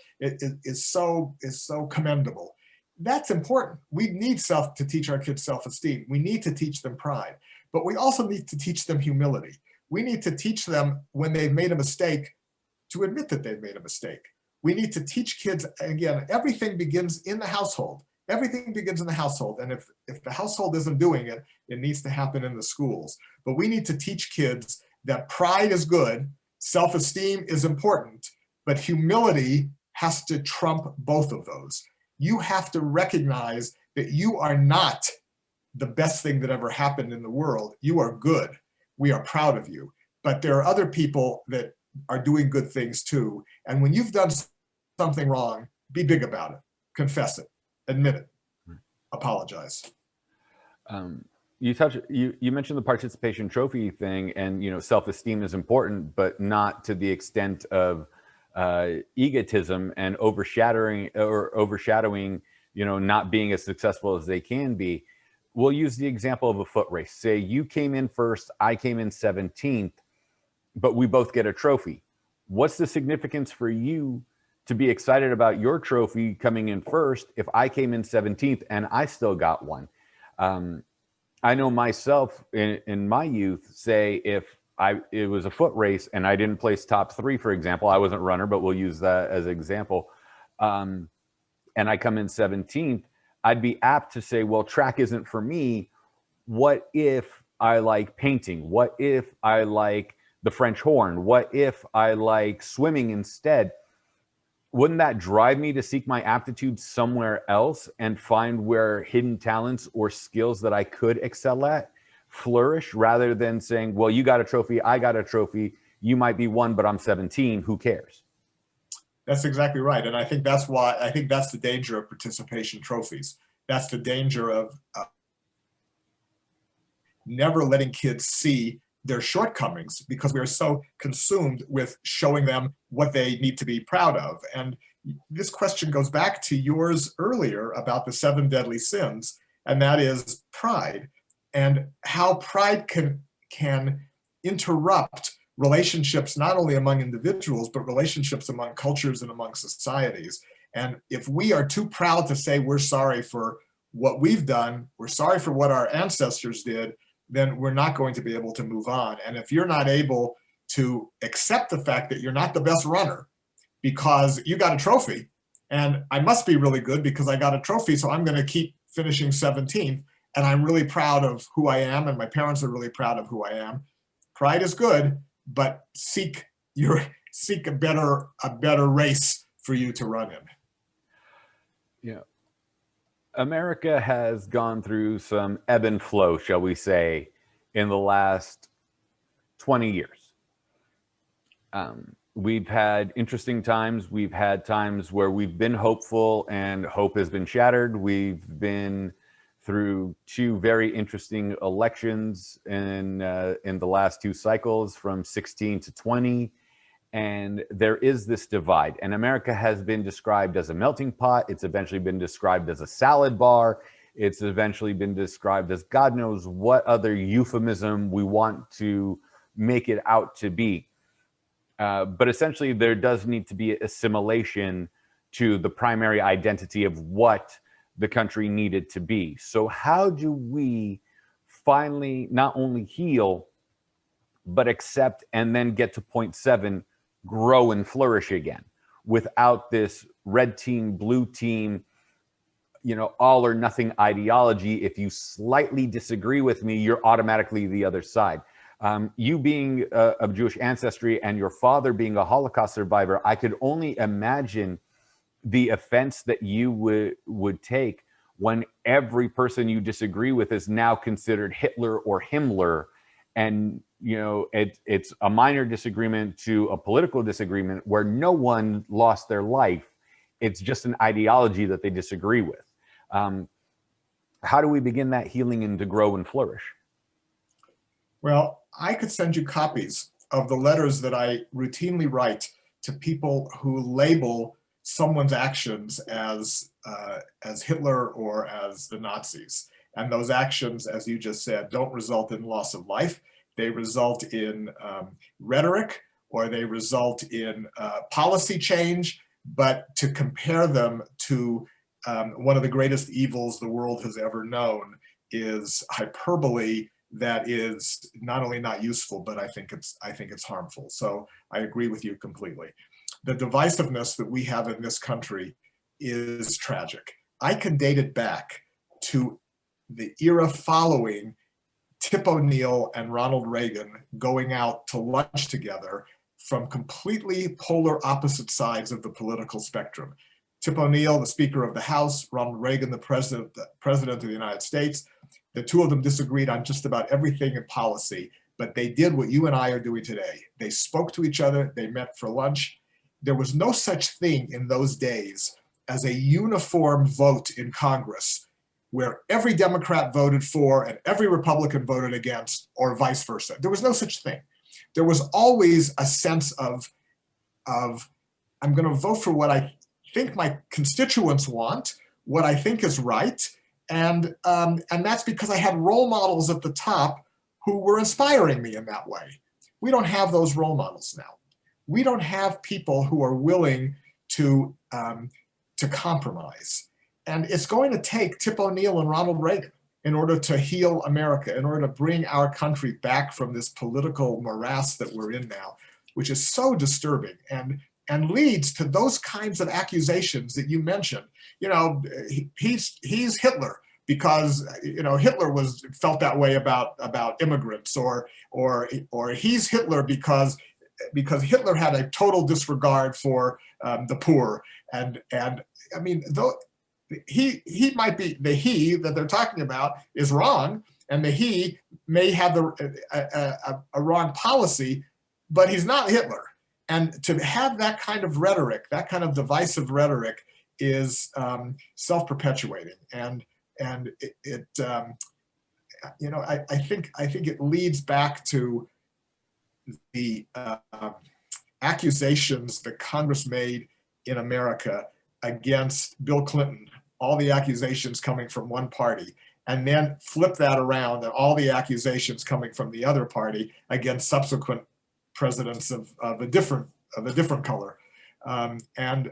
commendable. That's important. We need to teach our kids self-esteem. We need to teach them pride, but we also need to teach them humility. We need to teach them when they've made a mistake to admit that they've made a mistake. We need to teach kids, again, everything begins in the household. Everything begins in the household. And if the household isn't doing it, it needs to happen in the schools. But we need to teach kids that pride is good, self-esteem is important, but humility has to trump both of those. You have to recognize that you are not the best thing that ever happened in the world. You are good. We are proud of you. But there are other people that are doing good things too. And when you've done something wrong, be big about it. Confess it. Admit it. Apologize. You mentioned the participation trophy thing, and self-esteem is important, but not to the extent of egotism and overshadowing, not being as successful as they can be. We'll use the example of a foot race. Say you came in first, I came in 17th, but we both get a trophy. What's the significance for you to be excited about your trophy coming in first if I came in 17th and I still got one? I know myself in my youth, say if it was a foot race and I didn't place top 3, for example, I wasn't a runner, but we'll use that as an example, and I come in 17th, I'd be apt to say, well, track isn't for me. What if I like painting? What if I like the French horn? What if I like swimming instead? Wouldn't that drive me to seek my aptitude somewhere else and find where hidden talents or skills that I could excel at flourish, rather than saying, well, you got a trophy, I got a trophy, you might be 1, but I'm 17, who cares? That's exactly right. And I think that's the danger of participation trophies. That's the danger of never letting kids see their shortcomings, because we are so consumed with showing them what they need to be proud of. And this question goes back to yours earlier about the 7 deadly sins, and that is pride, and how pride can interrupt relationships, not only among individuals, but relationships among cultures and among societies. And if we are too proud to say we're sorry for what we've done, we're sorry for what our ancestors did, then we're not going to be able to move on. And if you're not able to accept the fact that you're not the best runner because you got a trophy, and I must be really good because I got a trophy, so I'm going to keep finishing 17th, and I'm really proud of who I am, and my parents are really proud of who I am. Pride is good, but seek a better race for you to run in. You know, America has gone through some ebb and flow, shall we say, in the last 20 years. We've had interesting times. We've had times where we've been hopeful and hope has been shattered. We've been through two very interesting elections in the last two cycles from 16 to 20. And there is this divide. And America has been described as a melting pot. It's eventually been described as a salad bar. It's eventually been described as God knows what other euphemism we want to make it out to be. But essentially, there does need to be assimilation to the primary identity of what the country needed to be. So how do we finally not only heal, but accept and then get to point 7, grow and flourish again without this red team, blue team, you know, all or nothing ideology? If you slightly disagree with me, you're automatically the other side. You being of Jewish ancestry and your father being a Holocaust survivor, I could only imagine the offense that you would take when every person you disagree with is now considered Hitler or Himmler. And, you know, it's a minor disagreement to a political disagreement where no one lost their life. It's just an ideology that they disagree with. How do we begin that healing and to grow and flourish? Well, I could send you copies of the letters that I routinely write to people who label someone's actions as Hitler or as the Nazis. And those actions, as you just said, don't result in loss of life. They result in rhetoric, or they result in policy change. But to compare them to one of the greatest evils the world has ever known is hyperbole that is not only not useful, but I think it's harmful. So I agree with you completely. The divisiveness that we have in this country is tragic. I can date it back to the era following Tip O'Neill and Ronald Reagan going out to lunch together from completely polar opposite sides of the political spectrum. Tip O'Neill, the Speaker of the House, Ronald Reagan, the President of the United States. The two of them disagreed on just about everything in policy, but they did what you and I are doing today. They spoke to each other, they met for lunch. There was no such thing in those days as a uniform vote in Congress where every Democrat voted for and every Republican voted against, or vice versa. There was no such thing. There was always a sense of I'm going to vote for what I think my constituents want, what I think is right, and that's because I had role models at the top who were inspiring me in that way. We don't have those role models now. We don't have people who are willing to compromise. And it's going to take Tip O'Neill and Ronald Reagan in order to heal America, in order to bring our country back from this political morass that we're in now, which is so disturbing and leads to those kinds of accusations that you mentioned. You know, he's Hitler because, you know, Hitler felt that way about immigrants, or he's Hitler because Hitler had a total disregard for the poor. And I mean, though he might be, the he that they're talking about is wrong, and the he may have a wrong policy, but he's not Hitler. And to have that kind of rhetoric, that kind of divisive rhetoric, is self-perpetuating, and it you know, I think it leads back to the accusations that Congress made in America against Bill Clinton, all the accusations coming from one party, and then flip that around and all the accusations coming from the other party against subsequent presidents of a different color, and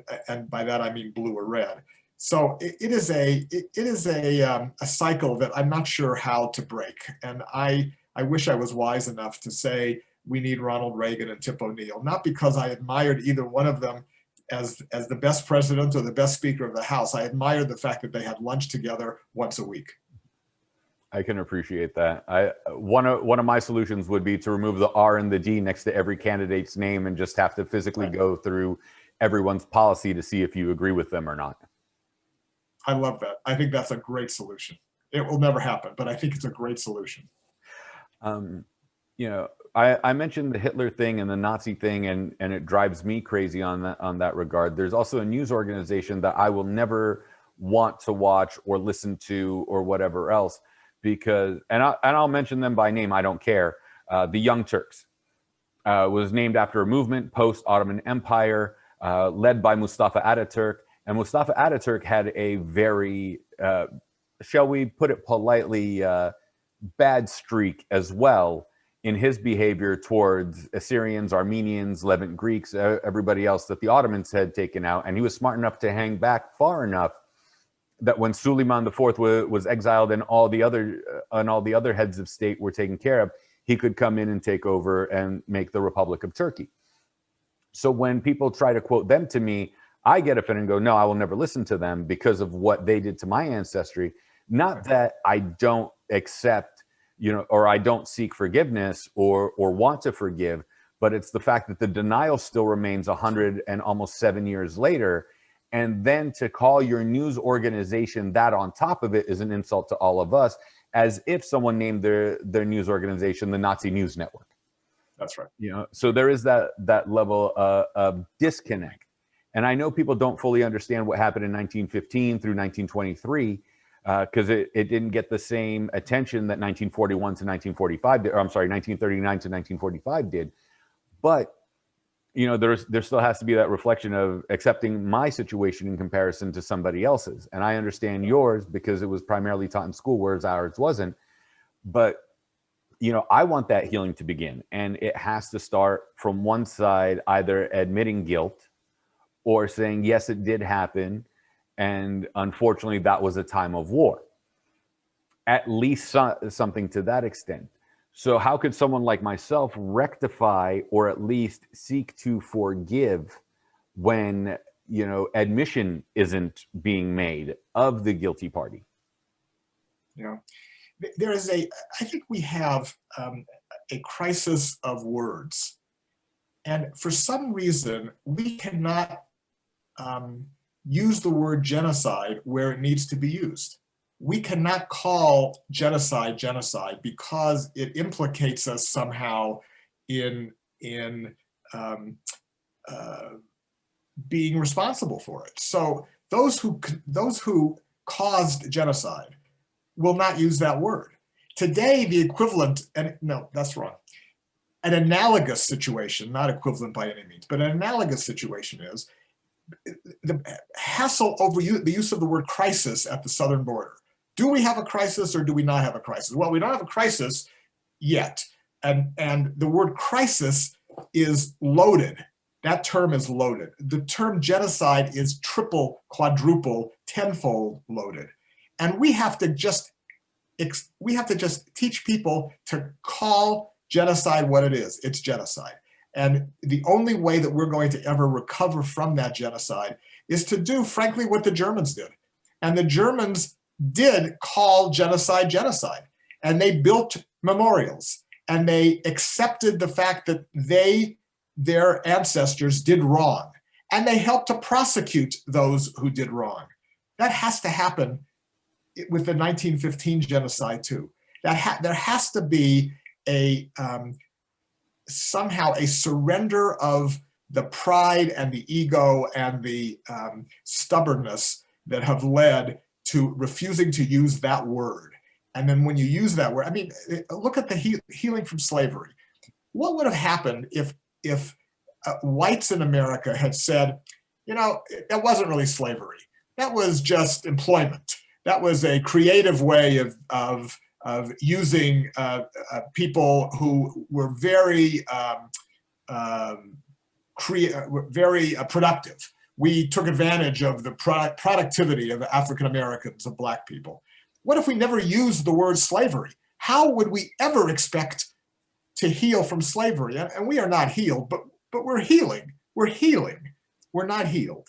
by that I mean blue or red. So it is a cycle that I'm not sure how to break, and I wish I was wise enough to say we need Ronald Reagan and Tip O'Neill, not because I admired either one of them as the best president or the best Speaker of the House. I admired the fact that they had lunch together once a week. I can appreciate that. One of my solutions would be to remove the R and the D next to every candidate's name and just have to physically go through everyone's policy to see if you agree with them or not. I love that. I think that's a great solution. It will never happen, but I think it's a great solution. You know, I mentioned the Hitler thing and the Nazi thing, and it drives me crazy on that regard. There's also a news organization that I will never want to watch or listen to or whatever else, because, and I'll mention them by name, I don't care. The Young Turks was named after a movement post-Ottoman Empire, led by Mustafa Ataturk. And Mustafa Ataturk had a very, shall we put it politely, bad streak as well in his behavior towards Assyrians, Armenians, Levant Greeks, everybody else that the Ottomans had taken out. And he was smart enough to hang back far enough that when Suleiman IV was exiled and all the other heads of state were taken care of, he could come in and take over and make the Republic of Turkey. So when people try to quote them to me, I get offended and go, no, I will never listen to them because of what they did to my ancestry. Not that I don't accept, you know, or I don't seek forgiveness or want to forgive, but it's the fact that the denial still remains 100 and almost 7 years later. And then to call your news organization that on top of it is an insult to all of us, as if someone named their news organization the Nazi News Network. That's right. You know, so there is that level of disconnect. And I know people don't fully understand what happened in 1915 through 1923, because it didn't get the same attention that 1941 to 1945 did, or I'm sorry, 1939 to 1945 did. But, you know, there still has to be that reflection of accepting my situation in comparison to somebody else's. And I understand yours because it was primarily taught in school, whereas ours wasn't. But, you know, I want that healing to begin. And it has to start from one side, either admitting guilt or saying, yes, it did happen. And unfortunately, that was a time of war. At least something to that extent. So how could someone like myself rectify or at least seek to forgive when, you know, admission isn't being made of the guilty party? Yeah, there is I think we have a crisis of words. And for some reason, we cannot use the word genocide where it needs to be used. We cannot call genocide genocide because it implicates us somehow in being responsible for it. So those who caused genocide will not use that word. Today, the equivalent, and no, that's wrong. An analogous situation, not equivalent by any means, but an analogous situation is the hassle over the use of the word crisis at the southern border. Do we have a crisis or do we not have a crisis? Well, we don't have a crisis yet. And the word crisis is loaded. That term is loaded. The term genocide is triple, quadruple, tenfold loaded. And we have to just teach people to call genocide what it is. It's genocide. And the only way that we're going to ever recover from that genocide is to do, frankly, what the Germans did. And the Germans did call genocide genocide. And they built memorials. And they accepted the fact that their ancestors did wrong. And they helped to prosecute those who did wrong. That has to happen with the 1915 genocide too. There has to be somehow a surrender of the pride and the ego and the stubbornness that have led to refusing to use that word. And then when you use that word, I mean, look at the healing from slavery. What would have happened if whites in America had said, you know, that wasn't really slavery. That was just employment. That was a creative way of using people who were very productive. We took advantage of the productivity of African Americans, of Black people. What if we never used the word slavery? How would we ever expect to heal from slavery? And we are not healed, but we're healing. We're healing. We're not healed.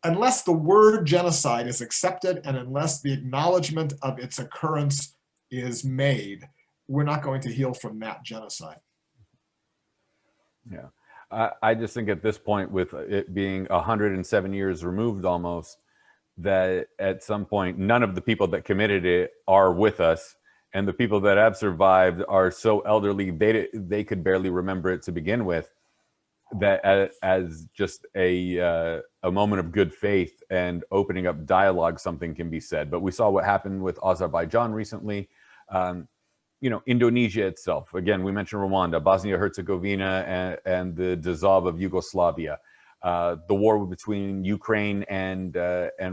Unless the word genocide is accepted and unless the acknowledgement of its occurrence is made, we're not going to heal from that genocide. Yeah. I just think at this point, with it being 107 years removed almost, that at some point, none of the people that committed it are with us. And the people that have survived are so elderly, they could barely remember it to begin with, that as just a moment of good faith and opening up dialogue, something can be said. But we saw what happened with Azerbaijan recently. Indonesia itself. Again, we mentioned Rwanda, Bosnia-Herzegovina, and the dissolve of Yugoslavia. The war between Ukraine and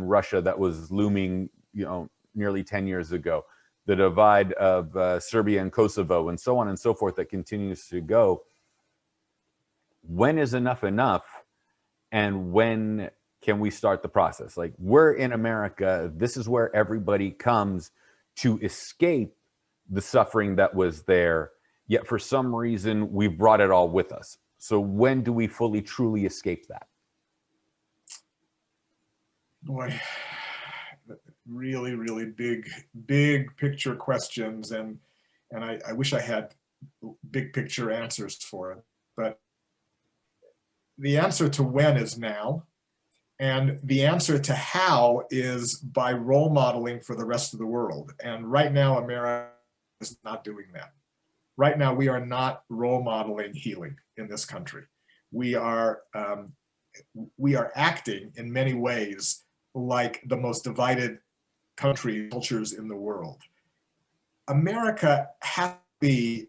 Russia that was looming, nearly 10 years ago. The divide of Serbia and Kosovo, and so on and so forth, that continues to go. When is enough enough, and when can we start the process? Like, we're in America. This is where everybody comes to escape the suffering that was there, yet for some reason we've brought it all with us. So when do we fully, truly escape that? Boy, really, really big picture questions, and I wish I had big picture answers for it. But the answer to when is now, and the answer to how is by role modeling for the rest of the world. And right now, America is not doing that. Right now, we are not role modeling healing in this country. We are acting in many ways like the most divided cultures in the world. America has to be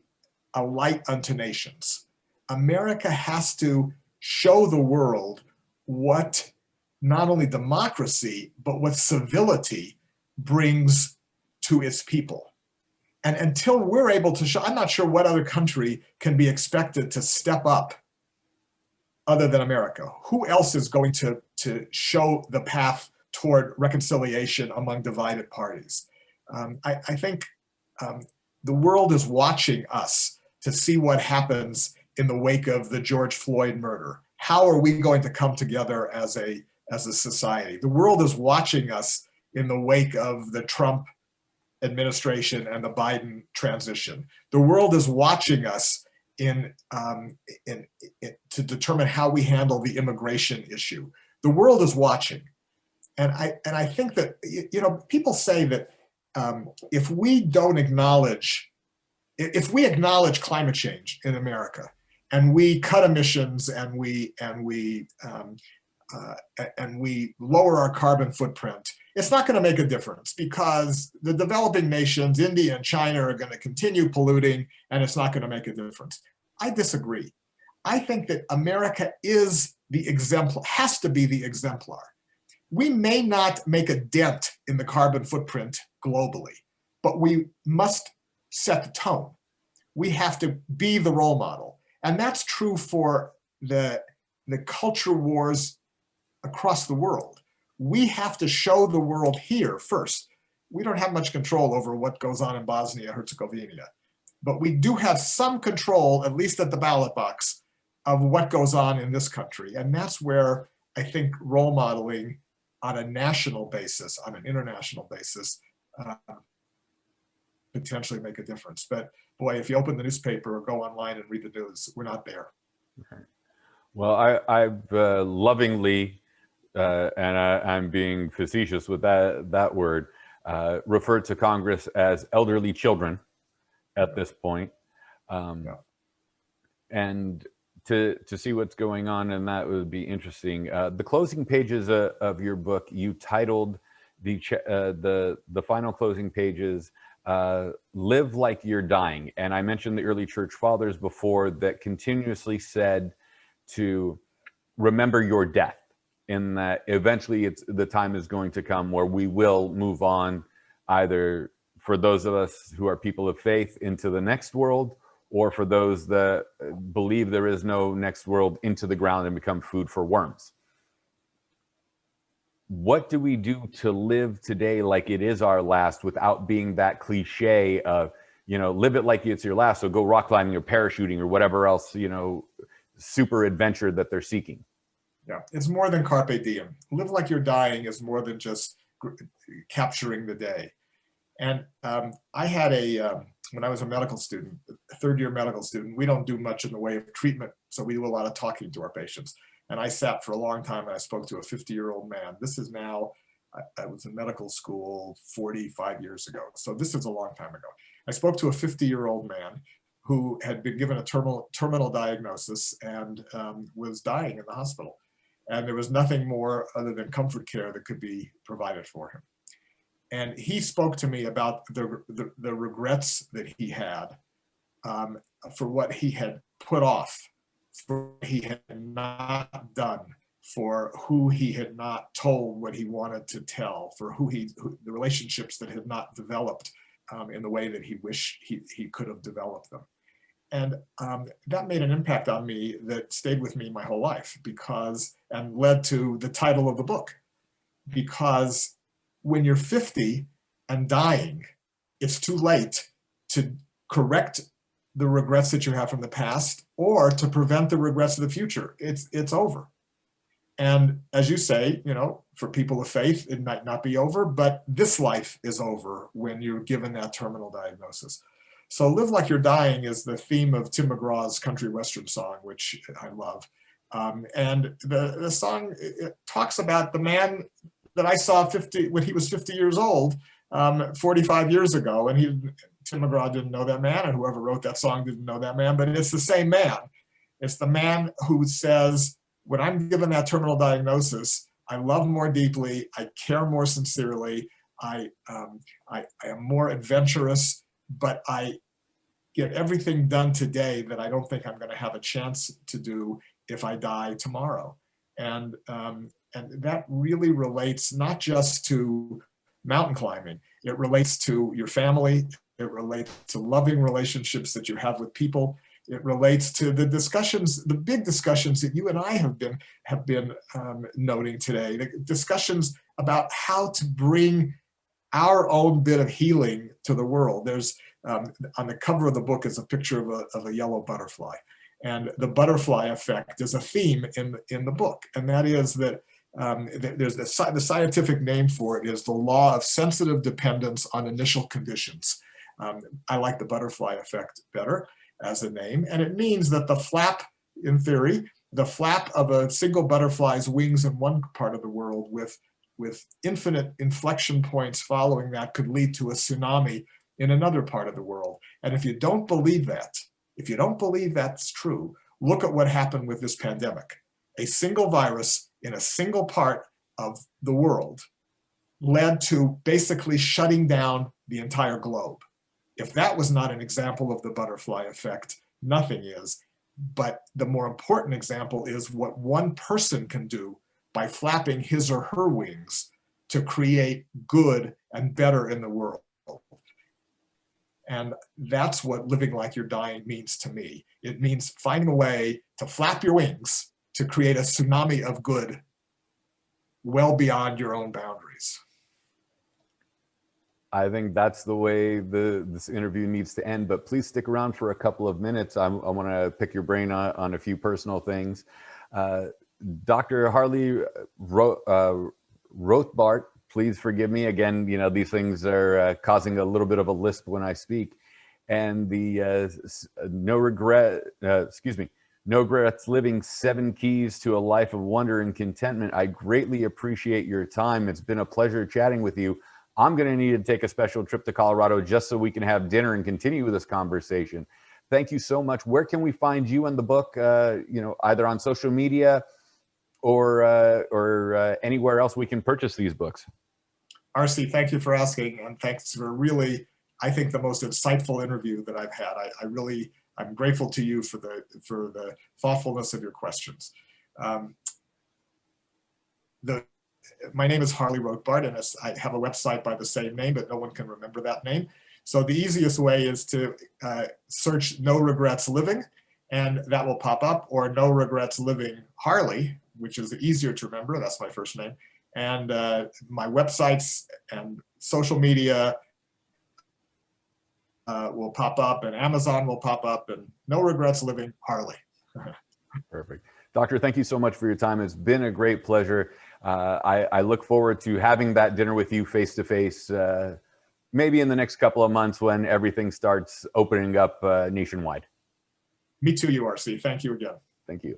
a light unto nations. America has to show the world what not only democracy, but what civility brings to its people. And until we're able to show, I'm not sure what other country can be expected to step up other than America. Who else is going to show the path toward reconciliation among divided parties? I think the world is watching us to see what happens in the wake of the George Floyd murder. How are we going to come together as a society? The world is watching us in the wake of the Trump administration and the Biden transition. The world is watching us to determine how we handle the immigration issue. The world is watching. And I think that, people say that if we acknowledge climate change in America, and we cut emissions, and we lower our carbon footprint, it's not going to make a difference, because the developing nations, India and China, are going to continue polluting, and it's not going to make a difference. I disagree. I think that America is the exemplar, has to be the exemplar. We may not make a dent in the carbon footprint globally, but we must set the tone. We have to be the role model. And that's true for the culture wars across the world. We have to show the world here first. We don't have much control over what goes on in Bosnia-Herzegovina, but we do have some control, at least at the ballot box, of what goes on in this country. And that's where I think role modeling on a national basis, on an international basis, potentially make a difference. But boy, if you open the newspaper or go online and read the news, we're not there. Okay. Well, I've lovingly, and I'm being facetious with that word, referred to Congress as elderly children at this point. And to see what's going on, and that would be interesting. The closing pages of your book, you titled the final closing pages, "Live Like You're Dying." And I mentioned the early church fathers before that continuously said to remember your death, in that eventually the time is going to come where we will move on, either for those of us who are people of faith into the next world, or for those that believe there is no next world, into the ground and become food for worms. What do we do to live today like it is our last, without being that cliche of, live it like it's your last, so go rock climbing or parachuting or whatever else, super adventure that they're seeking? Yeah, it's more than carpe diem. Live like you're dying is more than just capturing the day. And I had when I was a medical student, a third-year medical student, we don't do much in the way of treatment, so we do a lot of talking to our patients. And I sat for a long time and I spoke to a 50-year-old man. This is now I was in medical school 45 years ago. So this is a long time ago. I spoke to a 50-year-old man who had been given a terminal diagnosis and was dying in the hospital. And there was nothing more other than comfort care that could be provided for him. And he spoke to me about the regrets that he had for what he had put off, for what he had not done, for who he had not told what he wanted to tell, for the relationships that had not developed in the way that he wished he could have developed them. And that made an impact on me that stayed with me my whole life and led to the title of the book. Because when you're 50 and dying, it's too late to correct the regrets that you have from the past or to prevent the regrets of the future. It's over. And as you say, for people of faith, it might not be over, but this life is over when you're given that terminal diagnosis. So Live Like You're Dying is the theme of Tim McGraw's country western song, which I love. And the song it talks about the man that I saw when he was 50 years old, 45 years ago. And Tim McGraw didn't know that man, and whoever wrote that song didn't know that man, but it's the same man. It's the man who says, when I'm given that terminal diagnosis, I love more deeply, I care more sincerely, I am more adventurous, but I get everything done today that I don't think I'm going to have a chance to do if I die tomorrow. And that really relates not just to mountain climbing, it relates to your family, it relates to loving relationships that you have with people, it relates to the discussions, the big discussions that you and I have been noting today, the discussions about how to bring our own bit of healing to the world. There's on the cover of the book is a picture of a yellow butterfly, and the butterfly effect is a theme in the book, and that is that there's the scientific name for it is the law of sensitive dependence on initial conditions. I like the butterfly effect better as a name, and it means that the flap, in theory, the flap of a single butterfly's wings in one part of the world with infinite inflection points following that could lead to a tsunami in another part of the world. And if you don't believe that, if you don't believe that's true, look at what happened with this pandemic. A single virus in a single part of the world led to basically shutting down the entire globe. If that was not an example of the butterfly effect, nothing is. But the more important example is what one person can do by flapping his or her wings to create good and better in the world. And that's what living like you're dying means to me. It means finding a way to flap your wings to create a tsunami of good well beyond your own boundaries. I think that's the way this interview needs to end, but please stick around for a couple of minutes. I want to pick your brain on a few personal things. Dr. Harley Rotbart, please forgive me. Again, these things are causing a little bit of a lisp when I speak. And the No Regrets Living 7 Keys to a Life of Wonder and Contentment. I greatly appreciate your time. It's been a pleasure chatting with you. I'm going to need to take a special trip to Colorado just so we can have dinner and continue this conversation. Thank you so much. Where can we find you and the book, either on social media or anywhere else we can purchase these books? RC, thank you for asking, and thanks for really, I think, the most insightful interview that I've had. I'm grateful to you for the thoughtfulness of your questions. My name is Harley Rotbart, and I have a website by the same name, but no one can remember that name. So the easiest way is to search No Regrets Living, and that will pop up, or No Regrets Living Harley, which is easier to remember. That's my first name. And my websites and social media will pop up, and Amazon will pop up, and No Regrets Living Harley. Perfect. Doctor, thank you so much for your time. It's been a great pleasure. I look forward to having that dinner with you face to face, maybe in the next couple of months when everything starts opening up nationwide. Me too, URC. Thank you again. Thank you.